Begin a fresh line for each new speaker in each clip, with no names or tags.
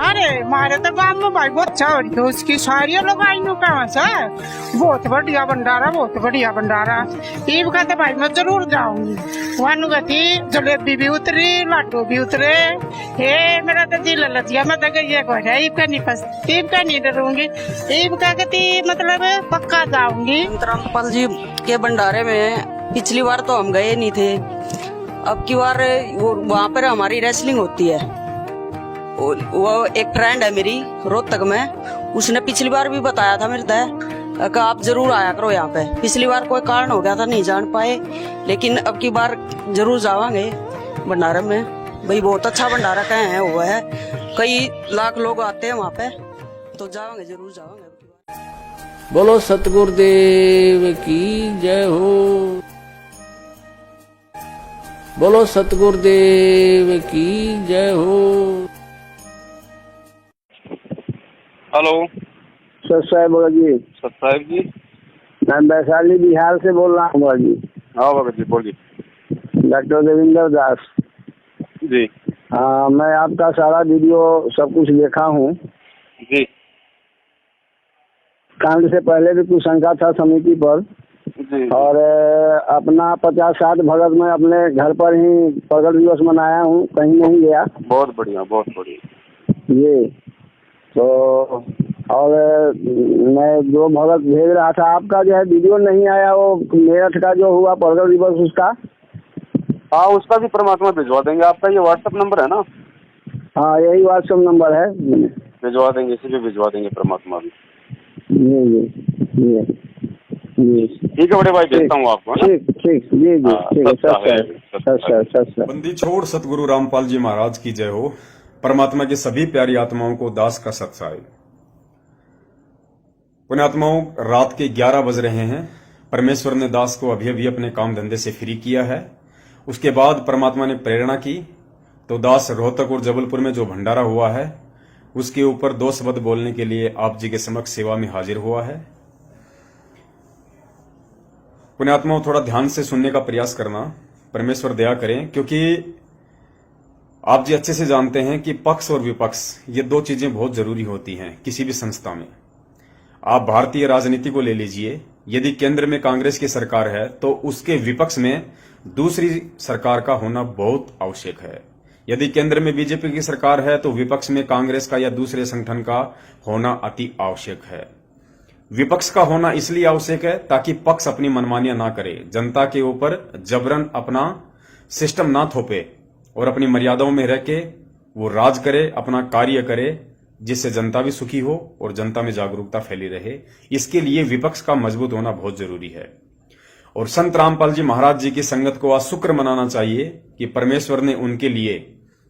अरे मारे तो गांव में भाई बहुत अच्छा हो रही है उसकी सारी लोग आई नु कहाँ से बहुत बढ़िया भंडारा ईब का तो भाई मैं जरूर जाऊंगी वहां गति जलेबी भी उतरी लाडू भी उतरे हे मेरा तो दिल लतिया मैं तो ये कह रहा ईब का नहीं डरूंगी ईब का गति मतलब पक्का जाऊंगी।
रामपाल जी के भंडारे में पिछली बार तो हम गए नहीं थे, अब की बार वहाँ पर हमारी रेसलिंग होती है। वो एक ट्रेंड है मेरी रोहतक में, उसने पिछली बार भी बताया था मेरे तय कि आप जरूर आया करो यहाँ पे। पिछली बार कोई कारण हो गया था नहीं जान पाए, लेकिन अब की बार जरूर जावांगे भंडारा में। भाई बहुत अच्छा भंडारा कहे है हुआ है, कई लाख लोग आते हैं वहाँ पे, तो जावांगे जरूर जावांगे।
बोलो सतगुरुदेव की जय हो, बोलो सतगुरुदेव की जय हो।
हेलो
सर साहब जी।
सर साहब जी,
मैं वैशाली बिहार से बोल रहा हूँ जी।
हाँ भगत जी बोलिए।
डॉक्टर देवेंद्र दास
जी।
हाँ, मैं आपका सारा वीडियो सब कुछ देखा हूँ
जी
कांड से पहले भी कुछ शंका था समिति पर
जी।
और अपना 50-60 भगत में अपने घर पर ही प्रगट दिवस मनाया हूँ, कहीं नहीं गया।
बहुत बढ़िया बहुत बढ़िया।
ये तो और मैं जो भगत भेज रहा था, आपका जो है वीडियो नहीं आया, वो मेरठ का जो हुआ प्रगट दिवस उसका।
हाँ उसका भी परमात्मा भिजवा देंगे। आपका ये व्हाट्सएप नंबर है ना?
हाँ यही व्हाट्सएप नंबर है,
भिजवा देंगे, इसी पे भिजवा देंगे परमात्मा भी।
ये
ठीक है बड़े भाई, भेजता हूँ आपको।
ठीक जी सर।
बंदी छोड़ सतगुरु रामपाल जी महाराज की जय हो। परमात्मा की सभी प्यारी आत्माओं को दास का सत्साई। पुण्यात्माओं, रात के 11 बज रहे हैं। परमेश्वर ने दास को अभी अभी अपने काम धंधे से फ्री किया है। उसके बाद परमात्मा ने प्रेरणा की तो दास रोहतक और जबलपुर में जो भंडारा हुआ है उसके ऊपर 2 शब्द बोलने के लिए आप जी के समक्ष सेवा में हाजिर हुआ है। पुण्यात्माओं, थोड़ा ध्यान से सुनने का प्रयास करना, परमेश्वर दया करें, क्योंकि आप जी अच्छे से जानते हैं कि पक्ष और विपक्ष ये 2 चीजें बहुत जरूरी होती हैं किसी भी संस्था में। आप भारतीय राजनीति को ले लीजिए, यदि केंद्र में कांग्रेस की सरकार है तो उसके विपक्ष में दूसरी सरकार का होना बहुत आवश्यक है। यदि केंद्र में बीजेपी की सरकार है तो विपक्ष में कांग्रेस का या दूसरे संगठन का होना अति आवश्यक है। विपक्ष का होना इसलिए आवश्यक है ताकि पक्ष अपनी मनमानियां ना करे, जनता के ऊपर जबरन अपना सिस्टम ना थोपे और अपनी मर्यादाओं में रह के वो राज करे, अपना कार्य करे, जिससे जनता भी सुखी हो और जनता में जागरूकता फैली रहे। इसके लिए विपक्ष का मजबूत होना बहुत जरूरी है। और संत रामपाल जी महाराज जी की संगत को आज शुक्र मनाना चाहिए कि परमेश्वर ने उनके लिए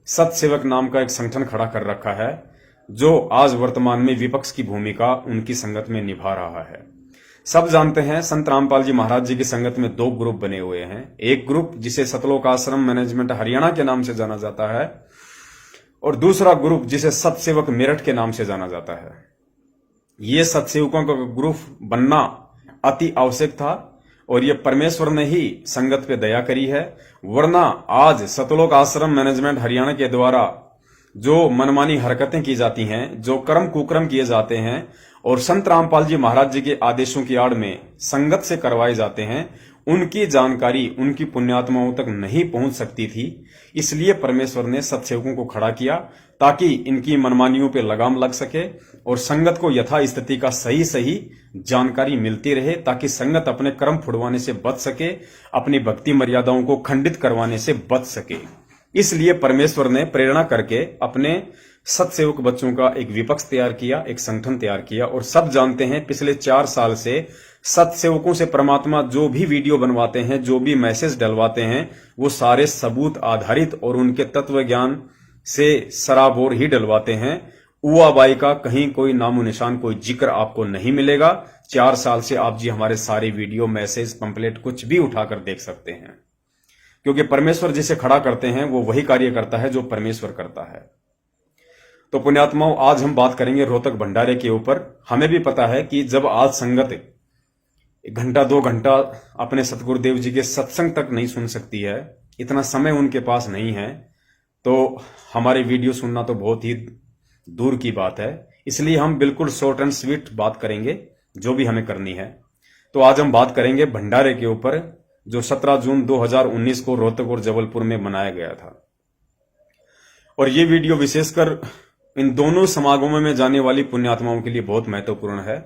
सतसेवक नाम का एक संगठन खड़ा कर रखा है, जो आज वर्तमान में विपक्ष की भूमिका उनकी संगत में निभा रहा है। सब जानते हैं संत रामपाल जी महाराज जी की संगत में 2 ग्रुप बने हुए हैं। एक ग्रुप जिसे सतलोक आश्रम मैनेजमेंट हरियाणा के नाम से जाना जाता है और दूसरा ग्रुप जिसे सतसेवक मेरठ के नाम से जाना जाता है। ये सतसेवकों का ग्रुप बनना अति आवश्यक था और ये परमेश्वर ने ही संगत पे दया करी है, वरना आज सतलोक आश्रम मैनेजमेंट हरियाणा के द्वारा जो मनमानी हरकतें की जाती हैं, जो कर्म कुकर्म किए जाते हैं और संत रामपाल जी महाराज जी के आदेशों की आड़ में संगत से करवाए जाते हैं, उनकी जानकारी उनकी पुण्यात्माओं तक नहीं पहुंच सकती थी। इसलिए परमेश्वर ने सतसेवकों को खड़ा किया ताकि इनकी मनमानियों पे लगाम लग सके और संगत को यथा स्थिति का सही जानकारी मिलती रहे, ताकि संगत अपने कर्म फुड़वाने से बच सके, अपनी भक्ति मर्यादाओं को खंडित करवाने से बच सके। इसलिए परमेश्वर ने प्रेरणा करके अपने सतसेवक बच्चों का एक विपक्ष तैयार किया, एक संगठन तैयार किया। और सब जानते हैं पिछले 4 साल से सतसेवकों से परमात्मा जो भी वीडियो बनवाते हैं, जो भी मैसेज डलवाते हैं, वो सारे सबूत आधारित और उनके तत्व ज्ञान से सराबोर ही डलवाते हैं। उआबाई का कहीं कोई नामो निशान, कोई जिक्र आपको नहीं मिलेगा। 4 साल से आप जी हमारे सारे वीडियो, मैसेज, पंपलेट कुछ भी उठाकर देख सकते हैं, क्योंकि परमेश्वर जिसे खड़ा करते हैं वो वही कार्य करता है जो परमेश्वर करता है। तो पुण्यात्माओं, आज हम बात करेंगे रोहतक भंडारे के ऊपर। हमें भी पता है कि जब आज संगत 1 घंटा 2 घंटा अपने सतगुरुदेव जी के सत्संग तक नहीं सुन सकती है, इतना समय उनके पास नहीं है, तो हमारे वीडियो सुनना तो बहुत ही दूर की बात है। इसलिए हम बिल्कुल शॉर्ट एंड स्वीट बात करेंगे, जो भी हमें करनी है। तो आज हम बात करेंगे भंडारे के ऊपर, जो 17 जून 2019 को रोहतक और जबलपुर में मनाया गया था। और ये वीडियो विशेषकर इन दोनों समागमों में जाने वाली पुण्यात्माओं के लिए बहुत महत्वपूर्ण है,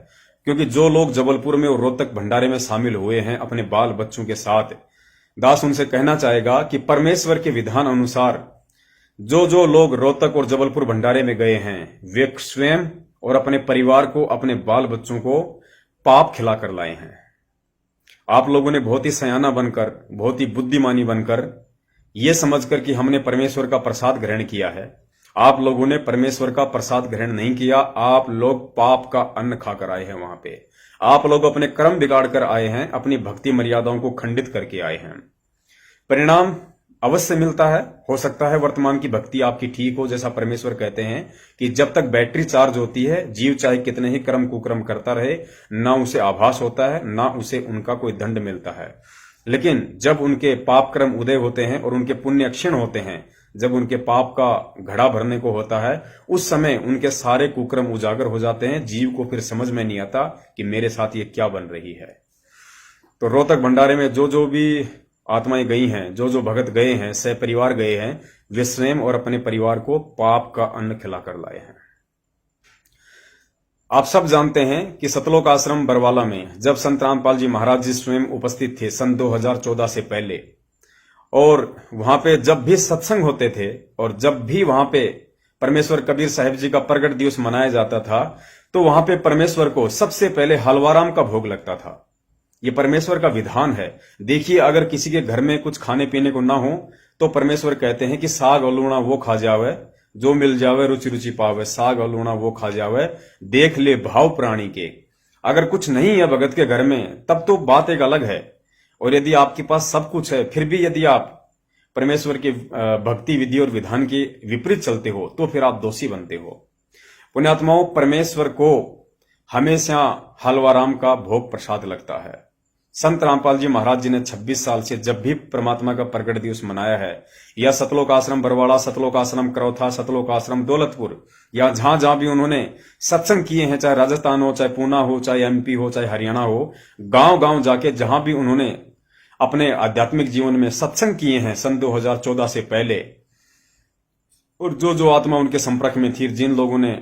क्योंकि जो लोग जबलपुर में और रोहतक भंडारे में शामिल हुए हैं अपने बाल बच्चों के साथ, दास उनसे कहना चाहेगा कि परमेश्वर के विधान अनुसार जो लोग रोहतक और जबलपुर भंडारे में गए हैं, वे स्वयं और अपने परिवार को, अपने बाल बच्चों को पाप खिलाकर लाए हैं। आप लोगों ने बहुत ही सयाना बनकर, बहुत ही बुद्धिमानी बनकर, यह समझकर कि हमने परमेश्वर का प्रसाद ग्रहण किया है। आप लोगों ने परमेश्वर का प्रसाद ग्रहण नहीं किया, आप लोग पाप का अन्न खाकर आए हैं। वहां पे आप लोग अपने कर्म बिगाड़ कर आए हैं, अपनी भक्ति मर्यादाओं को खंडित करके आए हैं। परिणाम अवश्य मिलता है। हो सकता है वर्तमान की भक्ति आपकी ठीक हो, जैसा परमेश्वर कहते हैं कि जब तक बैटरी चार्ज होती है, जीव चाहे कितने ही कर्म कुकर्म करता रहे, ना उसे आभास होता है, ना उसे उनका कोई दंड मिलता है। लेकिन जब उनके पाप कर्म उदय होते हैं और उनके पुण्य क्षीण होते हैं, जब उनके पाप का घड़ा भरने को होता है, उस समय उनके सारे कुकर्म उजागर हो जाते हैं। जीव को फिर समझ में नहीं आता कि मेरे साथ ये क्या बन रही है। तो रोहतक भंडारे में जो भी आत्माएं गई हैं, जो भगत गए हैं, सह परिवार गए हैं, वे स्वयं और अपने परिवार को पाप का अन्न खिलाकर लाए हैं। आप सब जानते हैं कि सतलोक आश्रम बरवाला में जब संत रामपाल जी महाराज जी स्वयं उपस्थित थे सन 2014 से पहले, और वहां पे जब भी सत्संग होते थे और जब भी वहां पे परमेश्वर कबीर साहिब जी का प्रगट दिवस मनाया जाता था, तो वहां पे परमेश्वर को सबसे पहले हलवाराम का भोग लगता था। ये परमेश्वर का विधान है। देखिए, अगर किसी के घर में कुछ खाने पीने को ना हो तो परमेश्वर कहते हैं कि साग और लूणा वो खा जावे, जो मिल जावे रुचि रुचि पावे। साग और लूणा वो खा जावे, देख ले भाव प्राणी के। अगर कुछ नहीं है भगत के घर में, तब तो बात एक अलग है। और यदि आपके पास सब कुछ है, फिर भी यदि आप परमेश्वर के भक्ति विधि और विधान के विपरीत चलते हो, तो फिर आप दोषी बनते हो। पुण्यात्माओं, परमेश्वर को हमेशा हलवाराम का भोग प्रसाद लगता है। संत रामपाल जी महाराज जी ने 26 साल से जब भी परमात्मा का प्रगट दिवस मनाया है, या सतलोक आश्रम बरवाड़ा, सतलोक आश्रम करौथा, सतलोक आश्रम दौलतपुर, या जहां जहां भी उन्होंने सत्संग किए हैं, चाहे राजस्थान हो, चाहे पूना हो, चाहे एमपी हो, चाहे हरियाणा हो, गांव गांव जाके जहां भी उन्होंने अपने आध्यात्मिक जीवन में सत्संग किए हैं सन 2014 से पहले, और जो आत्मा उनके संपर्क में थी, जिन लोगों ने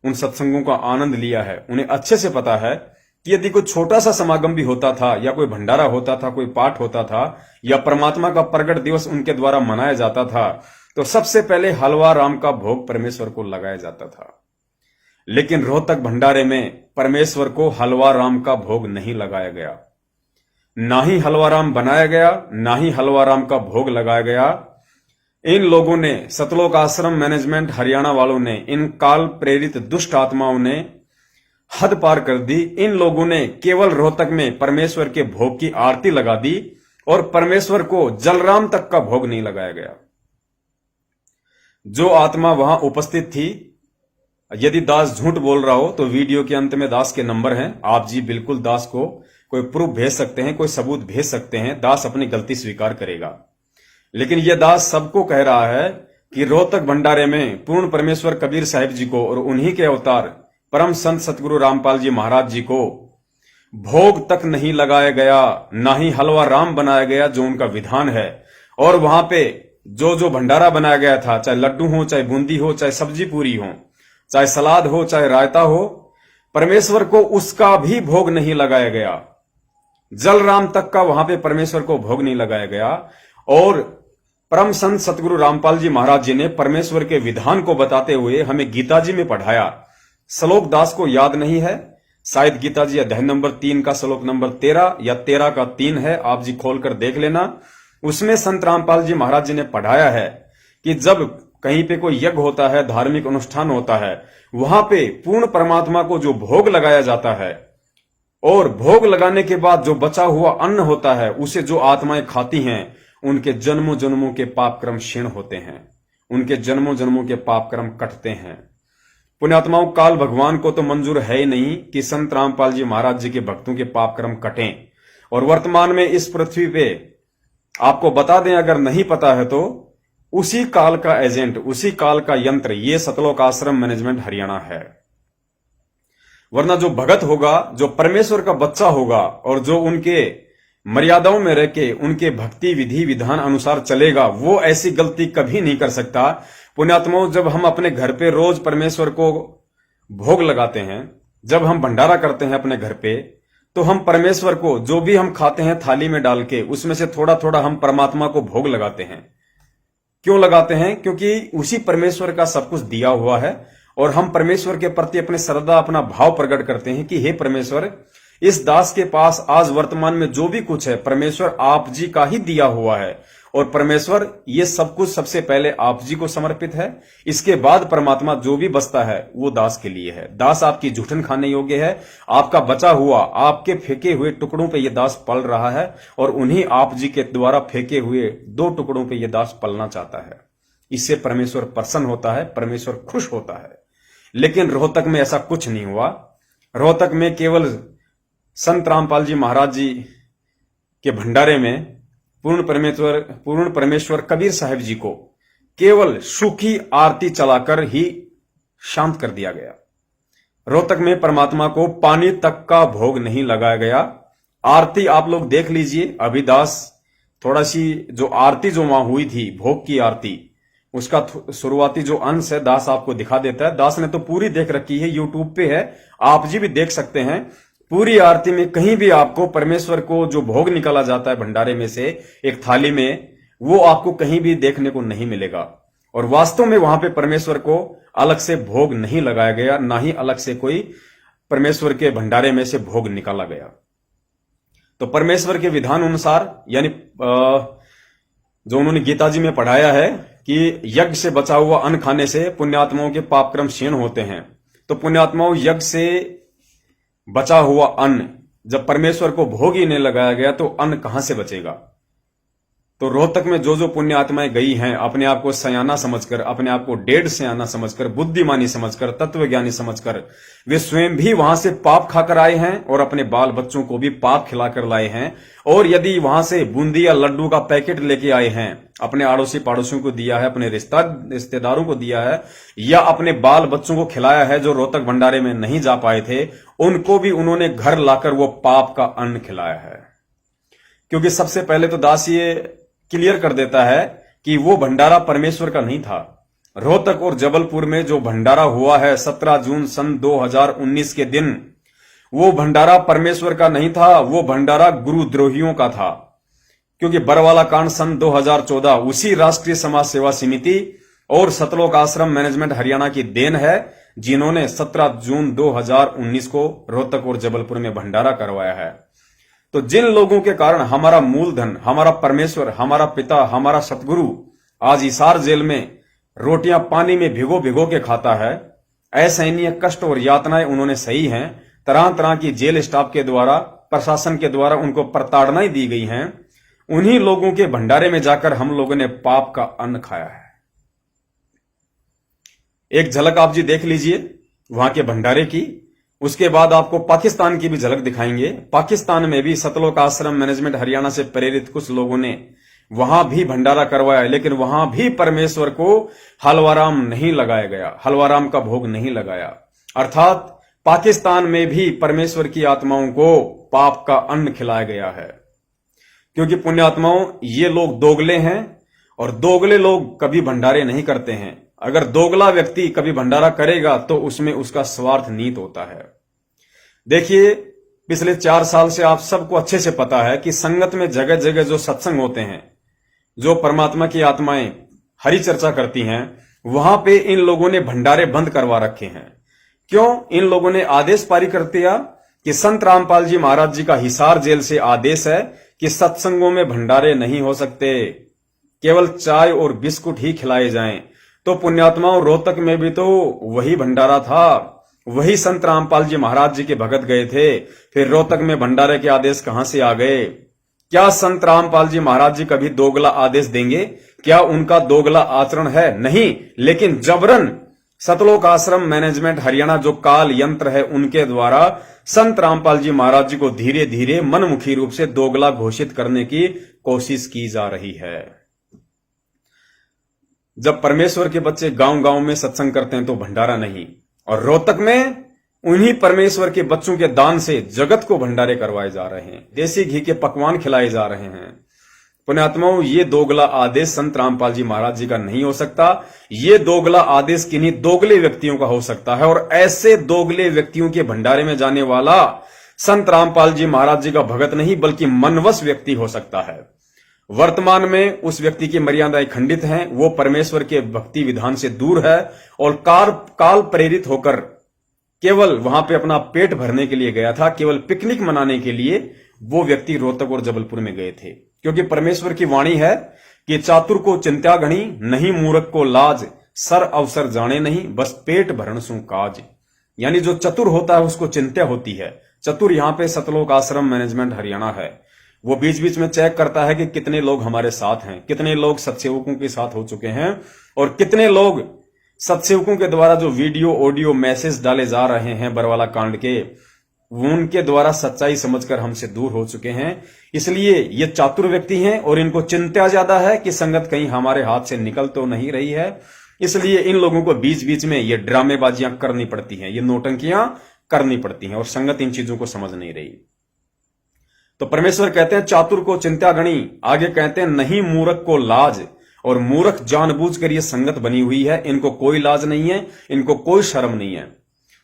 उन सत्संगों का आनंद लिया है, उन्हें अच्छे से पता है कि यदि कोई छोटा सा समागम भी होता था, या कोई भंडारा होता था, कोई पाठ होता था, या परमात्मा का प्रगट दिवस उनके द्वारा मनाया जाता था, तो सबसे पहले हलवा राम का भोग परमेश्वर को लगाया जाता था। लेकिन रोहतक भंडारे में परमेश्वर को हलवा राम का भोग नहीं लगाया गया, ना ही हलवा राम बनाया गया, ना ही हलवा राम का भोग लगाया गया। इन लोगों ने, सतलोक आश्रम मैनेजमेंट हरियाणा वालों ने, इन काल प्रेरित दुष्ट आत्माओं ने हद पार कर दी। इन लोगों ने केवल रोहतक में परमेश्वर के भोग की आरती लगा दी, और परमेश्वर को जलराम तक का भोग नहीं लगाया गया। जो आत्मा वहां उपस्थित थी, यदि दास झूठ बोल रहा हो तो वीडियो के अंत में दास के नंबर हैं, आप जी बिल्कुल दास को कोई प्रूफ भेज सकते हैं, कोई सबूत भेज सकते हैं, दास अपनी गलती स्वीकार करेगा। लेकिन यह दास सबको कह रहा है कि रोहतक भंडारे में पूर्ण परमेश्वर कबीर साहिब जी को और उन्हीं के अवतार परम संत सतगुरु रामपाल जी महाराज जी को भोग तक नहीं लगाया गया, ना ही हलवा राम बनाया गया जो उनका विधान है। और वहां पे जो भंडारा बनाया गया था, चाहे लड्डू हो, चाहे बूंदी हो, चाहे सब्जी पूरी हो, चाहे सलाद हो, चाहे रायता हो, परमेश्वर को उसका भी भोग नहीं लगाया गया। जलराम तक का वहां पे परमेश्वर को भोग नहीं लगाया गया। और परम संत सतगुरु रामपाल जी महाराज जी ने परमेश्वर के विधान को बताते हुए हमें गीता जी में पढ़ाया। श्लोक दास को याद नहीं है, शायद गीता जी अध्याय नंबर 3 का श्लोक नंबर 13 या 13 का 3 है, आप जी खोलकर देख लेना। उसमें संत रामपाल जी महाराज जी ने पढ़ाया है कि जब कहीं पे कोई यज्ञ होता है, धार्मिक अनुष्ठान होता है, वहां पे पूर्ण परमात्मा को जो भोग लगाया जाता है, और भोग लगाने के बाद जो बचा हुआ अन्न होता है, उसे जो आत्माएं खाती हैं, उनके जन्मों जन्मों के पाप कर्म क्षीण होते हैं, उनके जन्मों जन्मों के पाप कर्म कटते हैं। पुण्यात्माओं, काल भगवान को तो मंजूर है ही नहीं कि संत रामपाल जी महाराज जी के भक्तों के पाप कर्म कटें। और वर्तमान में इस पृथ्वी पे आपको बता दें, अगर नहीं पता है तो उसी काल का एजेंट, उसी काल का यंत्र ये सतलोक आश्रम मैनेजमेंट हरियाणा है। वरना जो भगत होगा, जो परमेश्वर का बच्चा होगा और जो उनके मर्यादाओं में रह के उनके भक्ति विधि विधान अनुसार चलेगा, वो ऐसी गलती कभी नहीं कर सकता। पुण्यात्माओं, जब हम अपने घर पे रोज परमेश्वर को भोग लगाते हैं, जब हम भंडारा करते हैं अपने घर पे, तो हम परमेश्वर को जो भी हम खाते हैं थाली में डाल के उसमें से थोड़ा थोड़ा हम परमात्मा को भोग लगाते हैं। क्यों लगाते हैं? क्योंकि उसी परमेश्वर का सब कुछ दिया हुआ है और हम परमेश्वर के प्रति अपने श्रद्धा, अपना भाव प्रकट करते हैं कि हे परमेश्वर, इस दास के पास आज वर्तमान में जो भी कुछ है परमेश्वर आप जी का ही दिया हुआ है और परमेश्वर ये सब कुछ सबसे पहले आप जी को समर्पित है। इसके बाद परमात्मा जो भी बचता है वो दास के लिए है। दास आपकी जूठन खाने योग्य है। आपका बचा हुआ, आपके फेंके हुए टुकड़ों पे ये दास पल रहा है और उन्हीं आप जी के द्वारा फेंके हुए 2 टुकड़ों पे ये दास पलना चाहता है। इससे परमेश्वर प्रसन्न होता है, परमेश्वर खुश होता है। लेकिन रोहतक में ऐसा कुछ नहीं हुआ। रोहतक में केवल संत रामपाल जी महाराज जी के भंडारे में पूर्ण परमेश्वर कबीर साहिब जी को केवल सूखी आरती चलाकर ही शांत कर दिया गया। रोहतक में परमात्मा को पानी तक का भोग नहीं लगाया गया। आरती आप लोग देख लीजिए, अभी दास थोड़ा सी जो आरती जो वहां हुई थी, भोग की आरती, उसका शुरुआती जो अंश है दास आपको दिखा देता है। दास ने तो पूरी देख रखी है, यूट्यूब पे है, आप जी भी देख सकते हैं। पूरी आरती में कहीं भी आपको परमेश्वर को जो भोग निकाला जाता है भंडारे में से एक थाली में, वो आपको कहीं भी देखने को नहीं मिलेगा। और वास्तव में वहां पे परमेश्वर को अलग से भोग नहीं लगाया गया, ना ही अलग से कोई परमेश्वर के भंडारे में से भोग निकाला गया। तो परमेश्वर के विधान अनुसार, यानी जो उन्होंने गीता जी में पढ़ाया है कि यज्ञ से बचा हुआ अन्न खाने से पुण्यात्माओं के पापक्रम क्षीण होते हैं। तो पुण्यात्माओं, यज्ञ से बचा हुआ अन्न जब परमेश्वर को भोग ही नहीं लगाया गया तो अन्न कहां से बचेगा? तो रोहतक में जो जो पुण्य आत्माएं गई हैं, अपने आप को सयाना समझकर, अपने आप को डेढ़ सयाना समझकर, बुद्धिमानी समझकर, तत्वज्ञानी समझकर, वे स्वयं भी वहां से पाप खाकर आए हैं और अपने बाल बच्चों को भी पाप खिलाकर लाए हैं। और यदि वहां से बूंदी या लड्डू का पैकेट लेके आए हैं, अपने आड़ोसी पड़ोसियों को दिया है, अपने रिश्तेदारों को दिया है, या अपने बाल बच्चों को खिलाया है जो रोहतक भंडारे में नहीं जा पाए थे, उनको भी उन्होंने घर लाकर वो पाप का अन्न खिलाया है। क्योंकि सबसे पहले तो दास ये क्लियर कर देता है कि वो भंडारा परमेश्वर का नहीं था। रोहतक और जबलपुर में जो भंडारा हुआ है 17 जून सन 2019 के दिन, वो भंडारा परमेश्वर का नहीं था, वो भंडारा गुरुद्रोहियों का था। क्योंकि बरवाला कांड सन 2014 उसी राष्ट्रीय समाज सेवा समिति और सतलोक आश्रम मैनेजमेंट हरियाणा की देन है, जिन्होंने 17 जून 2019 को रोहतक और जबलपुर में भंडारा करवाया है। तो जिन लोगों के कारण हमारा मूलधन, हमारा परमेश्वर, हमारा पिता, हमारा सतगुरु आज हिसार जेल में रोटियां पानी में भिगो भिगो के खाता है, असहनीय कष्ट और यातनाएं उन्होंने सही हैं, तरह तरह की जेल स्टाफ के द्वारा, प्रशासन के द्वारा उनको प्रताड़नाएं दी गई हैं, उन्हीं लोगों के भंडारे में जाकर हम लोगों ने पाप का अन्न खाया है। एक झलक आप जी देख लीजिए वहां के भंडारे की, उसके बाद आपको पाकिस्तान की भी झलक दिखाएंगे। पाकिस्तान में भी सतलोक आश्रम मैनेजमेंट हरियाणा से प्रेरित कुछ लोगों ने वहां भी भंडारा करवाया, लेकिन वहां भी परमेश्वर को हलवाराम नहीं लगाया गया, हलवाराम का भोग नहीं लगाया। अर्थात पाकिस्तान में भी परमेश्वर की आत्माओं को पाप का अन्न खिलाया गया है। क्योंकि पुण्यात्माओं, ये लोग दोगले हैं और दोगले लोग कभी भंडारे नहीं करते हैं। अगर दोगला व्यक्ति कभी भंडारा करेगा तो उसमें उसका स्वार्थ नीत होता है। देखिए, पिछले 4 साल से आप सबको अच्छे से पता है कि संगत में जगह जगह जो सत्संग होते हैं, जो परमात्मा की आत्माएं हरि चर्चा करती हैं, वहां पे इन लोगों ने भंडारे बंद करवा रखे हैं। क्यों? इन लोगों ने आदेश पारी कर दिया कि संत रामपाल जी महाराज जी का हिसार जेल से आदेश है कि सत्संगों में भंडारे नहीं हो सकते, केवल चाय और बिस्कुट ही खिलाए जाएं। तो पुण्यात्माओं, रोहतक में भी तो वही भंडारा था, वही संत रामपाल जी महाराज जी के भगत गए थे। फिर रोहतक में भंडारे के आदेश कहां से आ गए? क्या संत रामपाल जी महाराज जी कभी दोगला आदेश देंगे? क्या उनका दोगला आचरण है? नहीं। लेकिन जबरन सतलोक आश्रम मैनेजमेंट हरियाणा जो काल यंत्र है, उनके द्वारा संत रामपाल जी महाराज जी को धीरे धीरे मनमुखी रूप से दोगला घोषित करने की कोशिश की जा रही है। जब परमेश्वर के बच्चे गांव गांव में सत्संग करते हैं तो भंडारा नहीं, और रोहतक में उन्हीं परमेश्वर के बच्चों के दान से जगत को भंडारे करवाए जा रहे हैं, देसी घी के पकवान खिलाए जा रहे हैं। पुण्यात्माओं, ये दोगला आदेश संत रामपाल जी महाराज जी का नहीं हो सकता। ये दोगला आदेश किन्हीं दोगले व्यक्तियों का हो सकता है, और ऐसे दोगले व्यक्तियों के भंडारे में जाने वाला संत रामपाल जी महाराज जी का भगत नहीं बल्कि मनवश व्यक्ति हो सकता है। वर्तमान में उस व्यक्ति की मर्यादाएं खंडित हैं, वो परमेश्वर के भक्ति विधान से दूर है और काल प्रेरित होकर केवल वहां पे अपना पेट भरने के लिए गया था, केवल पिकनिक मनाने के लिए वो व्यक्ति रोहतक और जबलपुर में गए थे। क्योंकि परमेश्वर की वाणी है कि चातुर को चिंत्या गणी, नहीं मूर्ख को लाज, सर अवसर जाने नहीं, बस पेट भरण सु काज। यानी जो चतुर होता है उसको चिंत्या होती है। चतुर यहां पे सतलोक आश्रम मैनेजमेंट हरियाणा है, वो बीच बीच में चेक करता है कि कितने लोग हमारे साथ हैं, कितने लोग सत्सेवकों के साथ हो चुके हैं, और कितने लोग सत्सेवकों के द्वारा जो वीडियो ऑडियो मैसेज डाले जा रहे हैं बरवाला कांड के, उनके द्वारा सच्चाई समझकर हमसे दूर हो चुके हैं। इसलिए ये चातुर व्यक्ति हैं और इनको चिंता ज्यादा है कि संगत कहीं हमारे हाथ से निकल तो नहीं रही है। इसलिए इन लोगों को बीच बीच में ये ड्रामेबाजियां करनी पड़ती हैं, ये नौटंकियां करनी पड़ती हैं, और संगत इन चीजों को समझ नहीं रही। तो परमेश्वर कहते हैं चातुर को चिंत्या गणी, आगे कहते हैं नहीं मूर्ख को लाज, और मूर्ख जानबूझकर ये संगत बनी हुई है, इनको कोई लाज नहीं है, इनको कोई शर्म नहीं है।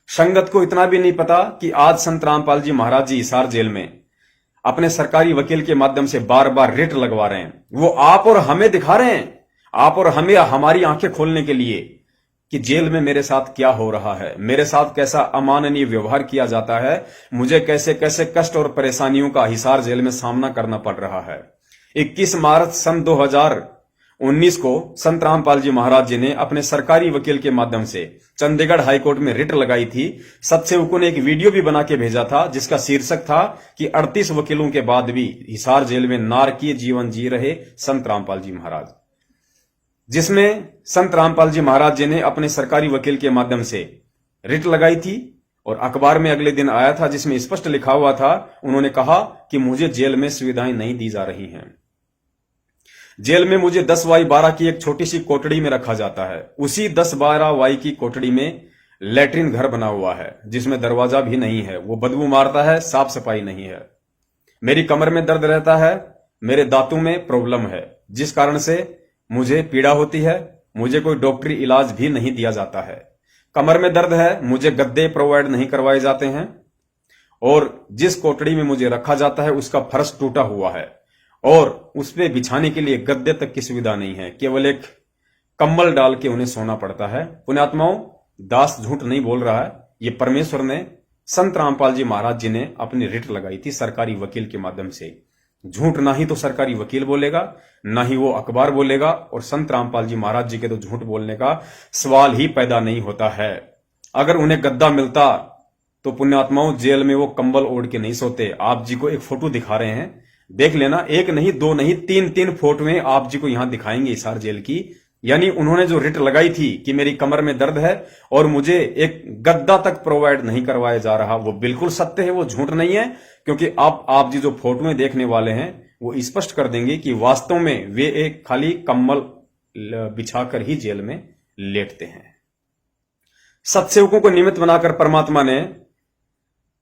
संगत को इतना भी नहीं पता कि आज संत रामपाल जी महाराज जी हिसार जेल में अपने सरकारी वकील के माध्यम से बार बार रिट लगवा रहे हैं। वो आप और हमें दिखा रहे हैं, आप और हमें, हमारी आंखें खोलने के लिए कि जेल में मेरे साथ क्या हो रहा है, मेरे साथ कैसा अमाननीय व्यवहार किया जाता है, मुझे कैसे कैसे कष्ट और परेशानियों का हिसार जेल में सामना करना पड़ रहा है। 21 मार्च सन 2019 को संत रामपाल जी महाराज जी ने अपने सरकारी वकील के माध्यम से चंडीगढ़ हाईकोर्ट में रिट लगाई थी। सत्सेवकों ने एक वीडियो भी बना के भेजा था जिसका शीर्षक था कि 38 वकीलों के बाद भी हिसार जेल में नारकीय जीवन जी रहे संत रामपाल जी महाराज, जिसमें संत रामपाल जी महाराज जी ने अपने सरकारी वकील के माध्यम से रिट लगाई थी, और अखबार में अगले दिन आया था जिसमें स्पष्ट लिखा हुआ था, उन्होंने कहा कि मुझे जेल में सुविधाएं नहीं दी जा रही हैं। जेल में मुझे 10x12 की एक छोटी सी कोठड़ी में रखा जाता है। उसी 10x12 की कोठड़ी में लैट्रिन घर बना हुआ है जिसमें दरवाजा भी नहीं है, वो बदबू मारता है, साफ सफाई नहीं है। मेरी कमर में दर्द रहता है, मेरे दांतों में प्रॉब्लम है जिस कारण से मुझे पीड़ा होती है, मुझे कोई डॉक्टरी इलाज भी नहीं दिया जाता है। कमर में दर्द है, मुझे गद्दे प्रोवाइड नहीं करवाए जाते हैं, और जिस कोठड़ी में मुझे रखा जाता है उसका फर्श टूटा हुआ है और उस पे बिछाने के लिए गद्दे तक की सुविधा नहीं है, केवल एक कंबल डाल के उन्हें सोना पड़ता है। पुण्यात्माओं, दास झूठ नहीं बोल रहा है, ये परमेश्वर ने संत रामपाल जी महाराज जी ने अपनी रिट लगाई थी सरकारी वकील के माध्यम से। झूठ ना ही तो सरकारी वकील बोलेगा, ना ही वो अखबार बोलेगा, और संत रामपाल जी महाराज जी के तो झूठ बोलने का सवाल ही पैदा नहीं होता है। अगर उन्हें गद्दा मिलता तो पुण्यात्माओं जेल में वो कंबल ओढ़ के नहीं सोते। आप जी को एक फोटो दिखा रहे हैं, देख लेना, एक नहीं दो नहीं तीन फोटोएं आप जी को यहां दिखाएंगे हिसार जेल की। यानी उन्होंने जो रिट लगाई थी कि मेरी कमर में दर्द है और मुझे एक गद्दा तक प्रोवाइड नहीं करवाया जा रहा, वो बिल्कुल सत्य है, वो झूठ नहीं है। क्योंकि आप जी जो फोटोएं देखने वाले हैं वो स्पष्ट कर देंगे कि वास्तव में वे एक खाली कम्बल बिछाकर ही जेल में लेटते हैं। सत्सेवकों को निमित्त बनाकर परमात्मा ने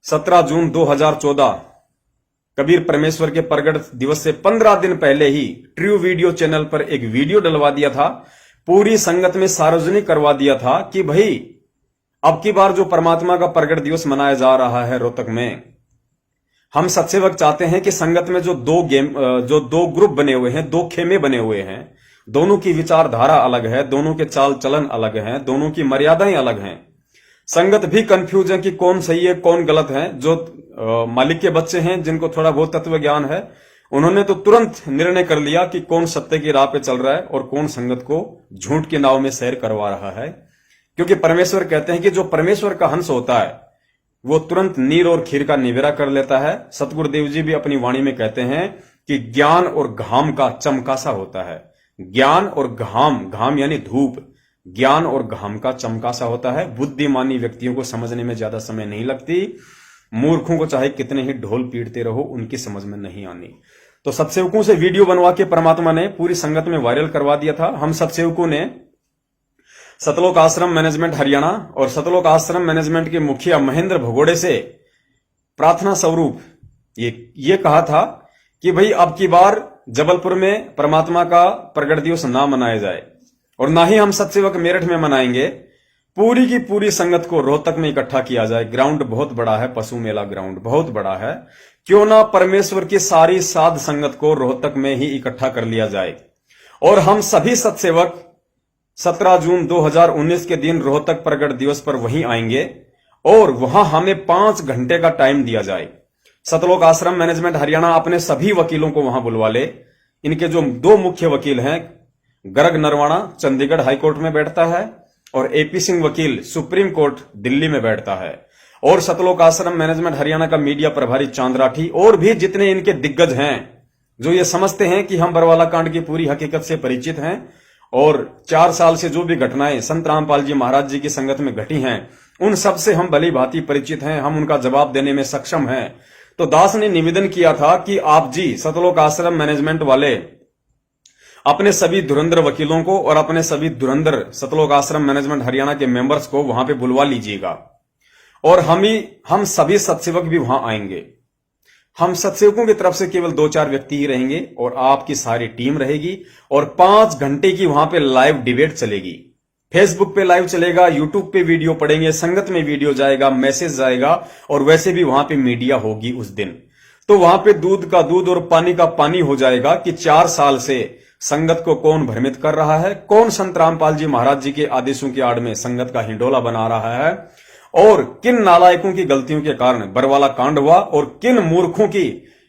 17 जून 2014 कबीर परमेश्वर के प्रगट दिवस से 15 दिन पहले ही ट्रू वीडियो चैनल पर एक वीडियो डलवा दिया था, पूरी संगत में सार्वजनिक करवा दिया था कि भाई अब की बार जो परमात्मा का प्रगट दिवस मनाया जा रहा है रोहतक में, हम सत्सेवक चाहते हैं कि संगत में जो दो ग्रुप बने हुए हैं, दो खेमे बने हुए हैं, दोनों की विचारधारा अलग है, दोनों के चाल चलन अलग हैं, दोनों की मर्यादाएं अलग हैं। संगत भी कंफ्यूज है कि कौन सही है कौन गलत है। जो मालिक के बच्चे हैं जिनको थोड़ा बहुत तत्व ज्ञान है, उन्होंने तो तुरंत निर्णय कर लिया कि कौन सत्य की राह पे चल रहा है और कौन संगत को झूठ के नाव में सैर करवा रहा है। क्योंकि परमेश्वर कहते हैं कि जो परमेश्वर का हंस होता है वो तुरंत नीर और खीर का निवेरा कर लेता है। सतगुरुदेव जी भी अपनी वाणी में कहते हैं कि ज्ञान और घाम का चमकासा होता है। ज्ञान और घाम यानी धूप, ज्ञान और घाम का चमकासा होता है। बुद्धिमानी व्यक्तियों को समझने में ज्यादा समय नहीं लगती, मूर्खों को चाहे कितने ही ढोल पीटते रहो उनकी समझ में नहीं आनी। तो सत्सेवकों से वीडियो बनवा के परमात्मा ने पूरी संगत में वायरल करवा दिया था। हम सत्सेवकों ने सतलोक आश्रम मैनेजमेंट हरियाणा और सतलोक आश्रम मैनेजमेंट के मुखिया महेंद्र भगोड़े से प्रार्थना स्वरूप ये कहा था कि भाई अब की बार जबलपुर में परमात्मा का प्रगट दिवस ना मनाया जाए और ना ही हम सत्सेवक मेरठ में मनाएंगे। पूरी की पूरी संगत को रोहतक में इकट्ठा किया जाए। ग्राउंड बहुत बड़ा है, पशु मेला ग्राउंड बहुत बड़ा है, क्यों ना परमेश्वर की सारी साध संगत को रोहतक में ही इकट्ठा कर लिया जाए और हम सभी सत्सेवक 17 जून 2019 के दिन रोहतक प्रगट दिवस पर वहीं आएंगे और वहां हमें 5 घंटे का टाइम दिया जाए। सतलोक आश्रम मैनेजमेंट हरियाणा अपने सभी वकीलों को वहां बुलवा ले। इनके जो 2 मुख्य वकील हैं, गर्ग नरवाणा चंडीगढ़ हाईकोर्ट में बैठता है और एपी सिंह वकील सुप्रीम कोर्ट दिल्ली में बैठता है, और सतलोक आश्रम मैनेजमेंट हरियाणा का मीडिया प्रभारी चांद राठी और भी जितने इनके दिग्गज हैं जो ये समझते हैं कि हम बरवाला कांड की पूरी हकीकत से परिचित हैं और 4 साल से जो भी घटनाएं संत रामपाल जी महाराज जी की संगत में घटी हैं उन सब से हम भली भांति परिचित हैं, हम उनका जवाब देने में सक्षम हैं। तो दास ने निवेदन किया था कि आप जी सतलोक आश्रम मैनेजमेंट वाले अपने सभी धुरंधर वकीलों को और अपने सभी धुरंधर सतलोक आश्रम मैनेजमेंट हरियाणा के मेंबर्स को वहां पे बुलवा लीजिएगा और हम सभी सत्सेवक भी वहां आएंगे। हम सत्सेवकों की तरफ से केवल 2-4 व्यक्ति ही रहेंगे और आपकी सारी टीम रहेगी और 5 घंटे की वहां पे लाइव डिबेट चलेगी। फेसबुक पे लाइव चलेगा, यूट्यूब पे वीडियो पड़ेंगे, संगत में वीडियो जाएगा, मैसेज जाएगा और वैसे भी वहां पे मीडिया होगी उस दिन। तो वहां पे दूध का दूध और पानी का पानी हो जाएगा कि 4 साल से संगत को कौन भ्रमित कर रहा है, कौन संत रामपाल जी महाराज जी के आदेशों की आड़ में संगत का हिंडोला बना रहा है और किन नालायकों की गलतियों के कारण बरवाला कांड हुआ और किन मूर्खों की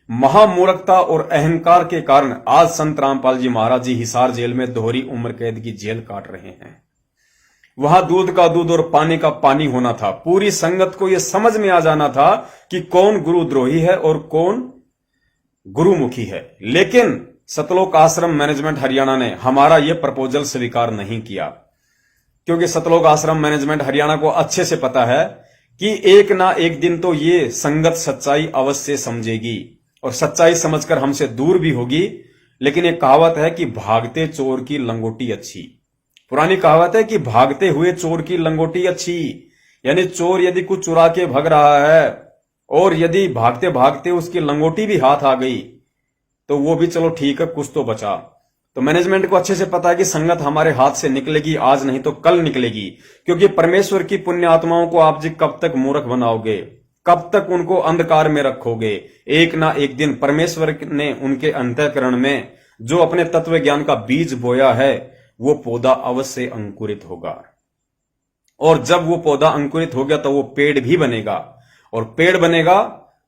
महामूर्खता और अहंकार के कारण आज संत रामपाल जी महाराज जी हिसार जेल में दोहरी उम्र कैद की जेल काट रहे हैं। वहां दूध का दूध और पानी का पानी होना था। पूरी संगत को यह समझ में आ जाना था कि कौन गुरुद्रोही है और कौन गुरुमुखी है। लेकिन सतलोक आश्रम मैनेजमेंट हरियाणा ने हमारा यह प्रपोजल स्वीकार नहीं किया, क्योंकि सतलोक आश्रम मैनेजमेंट हरियाणा को अच्छे से पता है कि एक ना एक दिन तो ये संगत सच्चाई अवश्य समझेगी और सच्चाई समझकर हमसे दूर भी होगी। लेकिन एक कहावत है कि भागते चोर की लंगोटी अच्छी। पुरानी कहावत है कि भागते हुए चोर की लंगोटी अच्छी, यानी चोर यदि कुछ चुरा के भाग रहा है और यदि भागते भागते उसकी लंगोटी भी हाथ आ गई तो वो भी चलो ठीक है, कुछ तो बचा। तो मैनेजमेंट को अच्छे से पता है कि संगत हमारे हाथ से निकलेगी, आज नहीं तो कल निकलेगी, क्योंकि परमेश्वर की पुण्य आत्माओं को आप जी कब तक मूर्ख बनाओगे, कब तक उनको अंधकार में रखोगे। एक ना एक दिन परमेश्वर ने उनके अंतःकरण में जो अपने तत्व ज्ञान का बीज बोया है वो पौधा अवश्य अंकुरित होगा और जब वो पौधा अंकुरित हो गया तो वो पेड़ भी बनेगा और पेड़ बनेगा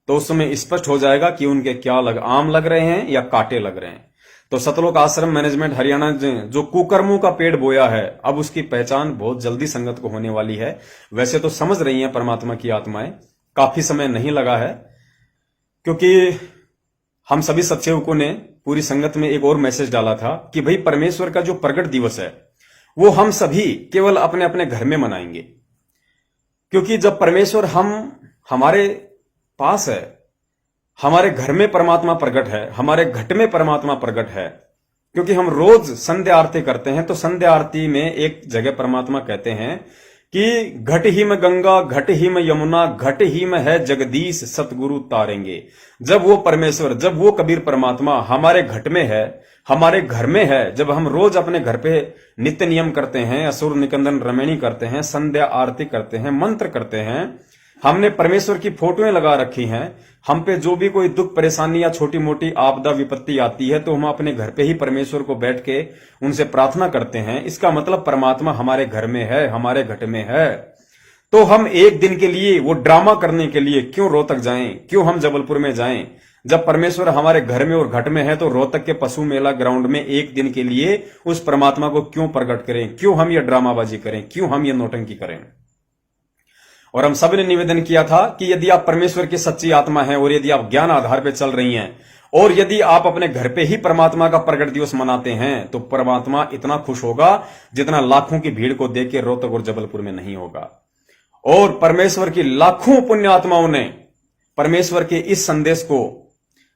तो उस समय स्पष्ट हो जाएगा कि उनके क्या आम लग रहे हैं या कांटे लग रहे हैं। तो सतलोक आश्रम मैनेजमेंट हरियाणा जो कुकर्मों का पेड़ बोया है अब उसकी पहचान बहुत जल्दी संगत को होने वाली है। वैसे तो समझ रही हैं परमात्मा की आत्माएं, काफी समय नहीं लगा है, क्योंकि हम सभी सत्सेवकों ने पूरी संगत में एक और मैसेज डाला था कि भाई परमेश्वर का जो प्रगट दिवस है वो हम सभी केवल अपने अपने घर में मनाएंगे, क्योंकि जब परमेश्वर हमारे पास है, हमारे घर में परमात्मा प्रकट है, हमारे घट में परमात्मा प्रकट है। क्योंकि हम रोज संध्या आरती करते हैं तो संध्या आरती में एक जगह परमात्मा कहते हैं कि घट ही में गंगा, घट ही में यमुना, घट ही में है जगदीश, सतगुरु तारेंगे। जब वो परमेश्वर, जब वो कबीर परमात्मा हमारे घट में है, हमारे घर में है, जब हम रोज अपने घर पे नित्य नियम करते हैं, असुर निकंदन रमैनी करते हैं, संध्या आरती करते हैं, मंत्र करते हैं, हमने परमेश्वर की फोटोएं लगा रखी हैं, हम पे जो भी कोई दुख परेशानी या छोटी मोटी आपदा विपत्ति आती है तो हम अपने घर पे ही परमेश्वर को बैठ के उनसे प्रार्थना करते हैं। इसका मतलब परमात्मा हमारे घर में है, हमारे घट में है। तो हम एक दिन के लिए वो ड्रामा करने के लिए क्यों रोहतक जाएं, क्यों हम जबलपुर में जाएं? जब परमेश्वर हमारे घर में और घट में है तो रोहतक के पशु मेला ग्राउंड में एक दिन के लिए उस परमात्मा को क्यों प्रकट करें, क्यों हम ये ड्रामाबाजी करें, क्यों हम ये नौटंकी करें? और हम सब ने निवेदन किया था कि यदि आप परमेश्वर की सच्ची आत्मा हैं और यदि आप ज्ञान आधार पर चल रही हैं और यदि आप अपने घर पे ही परमात्मा का प्रगट दिवस मनाते हैं तो परमात्मा इतना खुश होगा जितना लाखों की भीड़ को देख के रोहतक और जबलपुर में नहीं होगा। और परमेश्वर की लाखों पुण्य आत्माओं ने परमेश्वर के इस संदेश को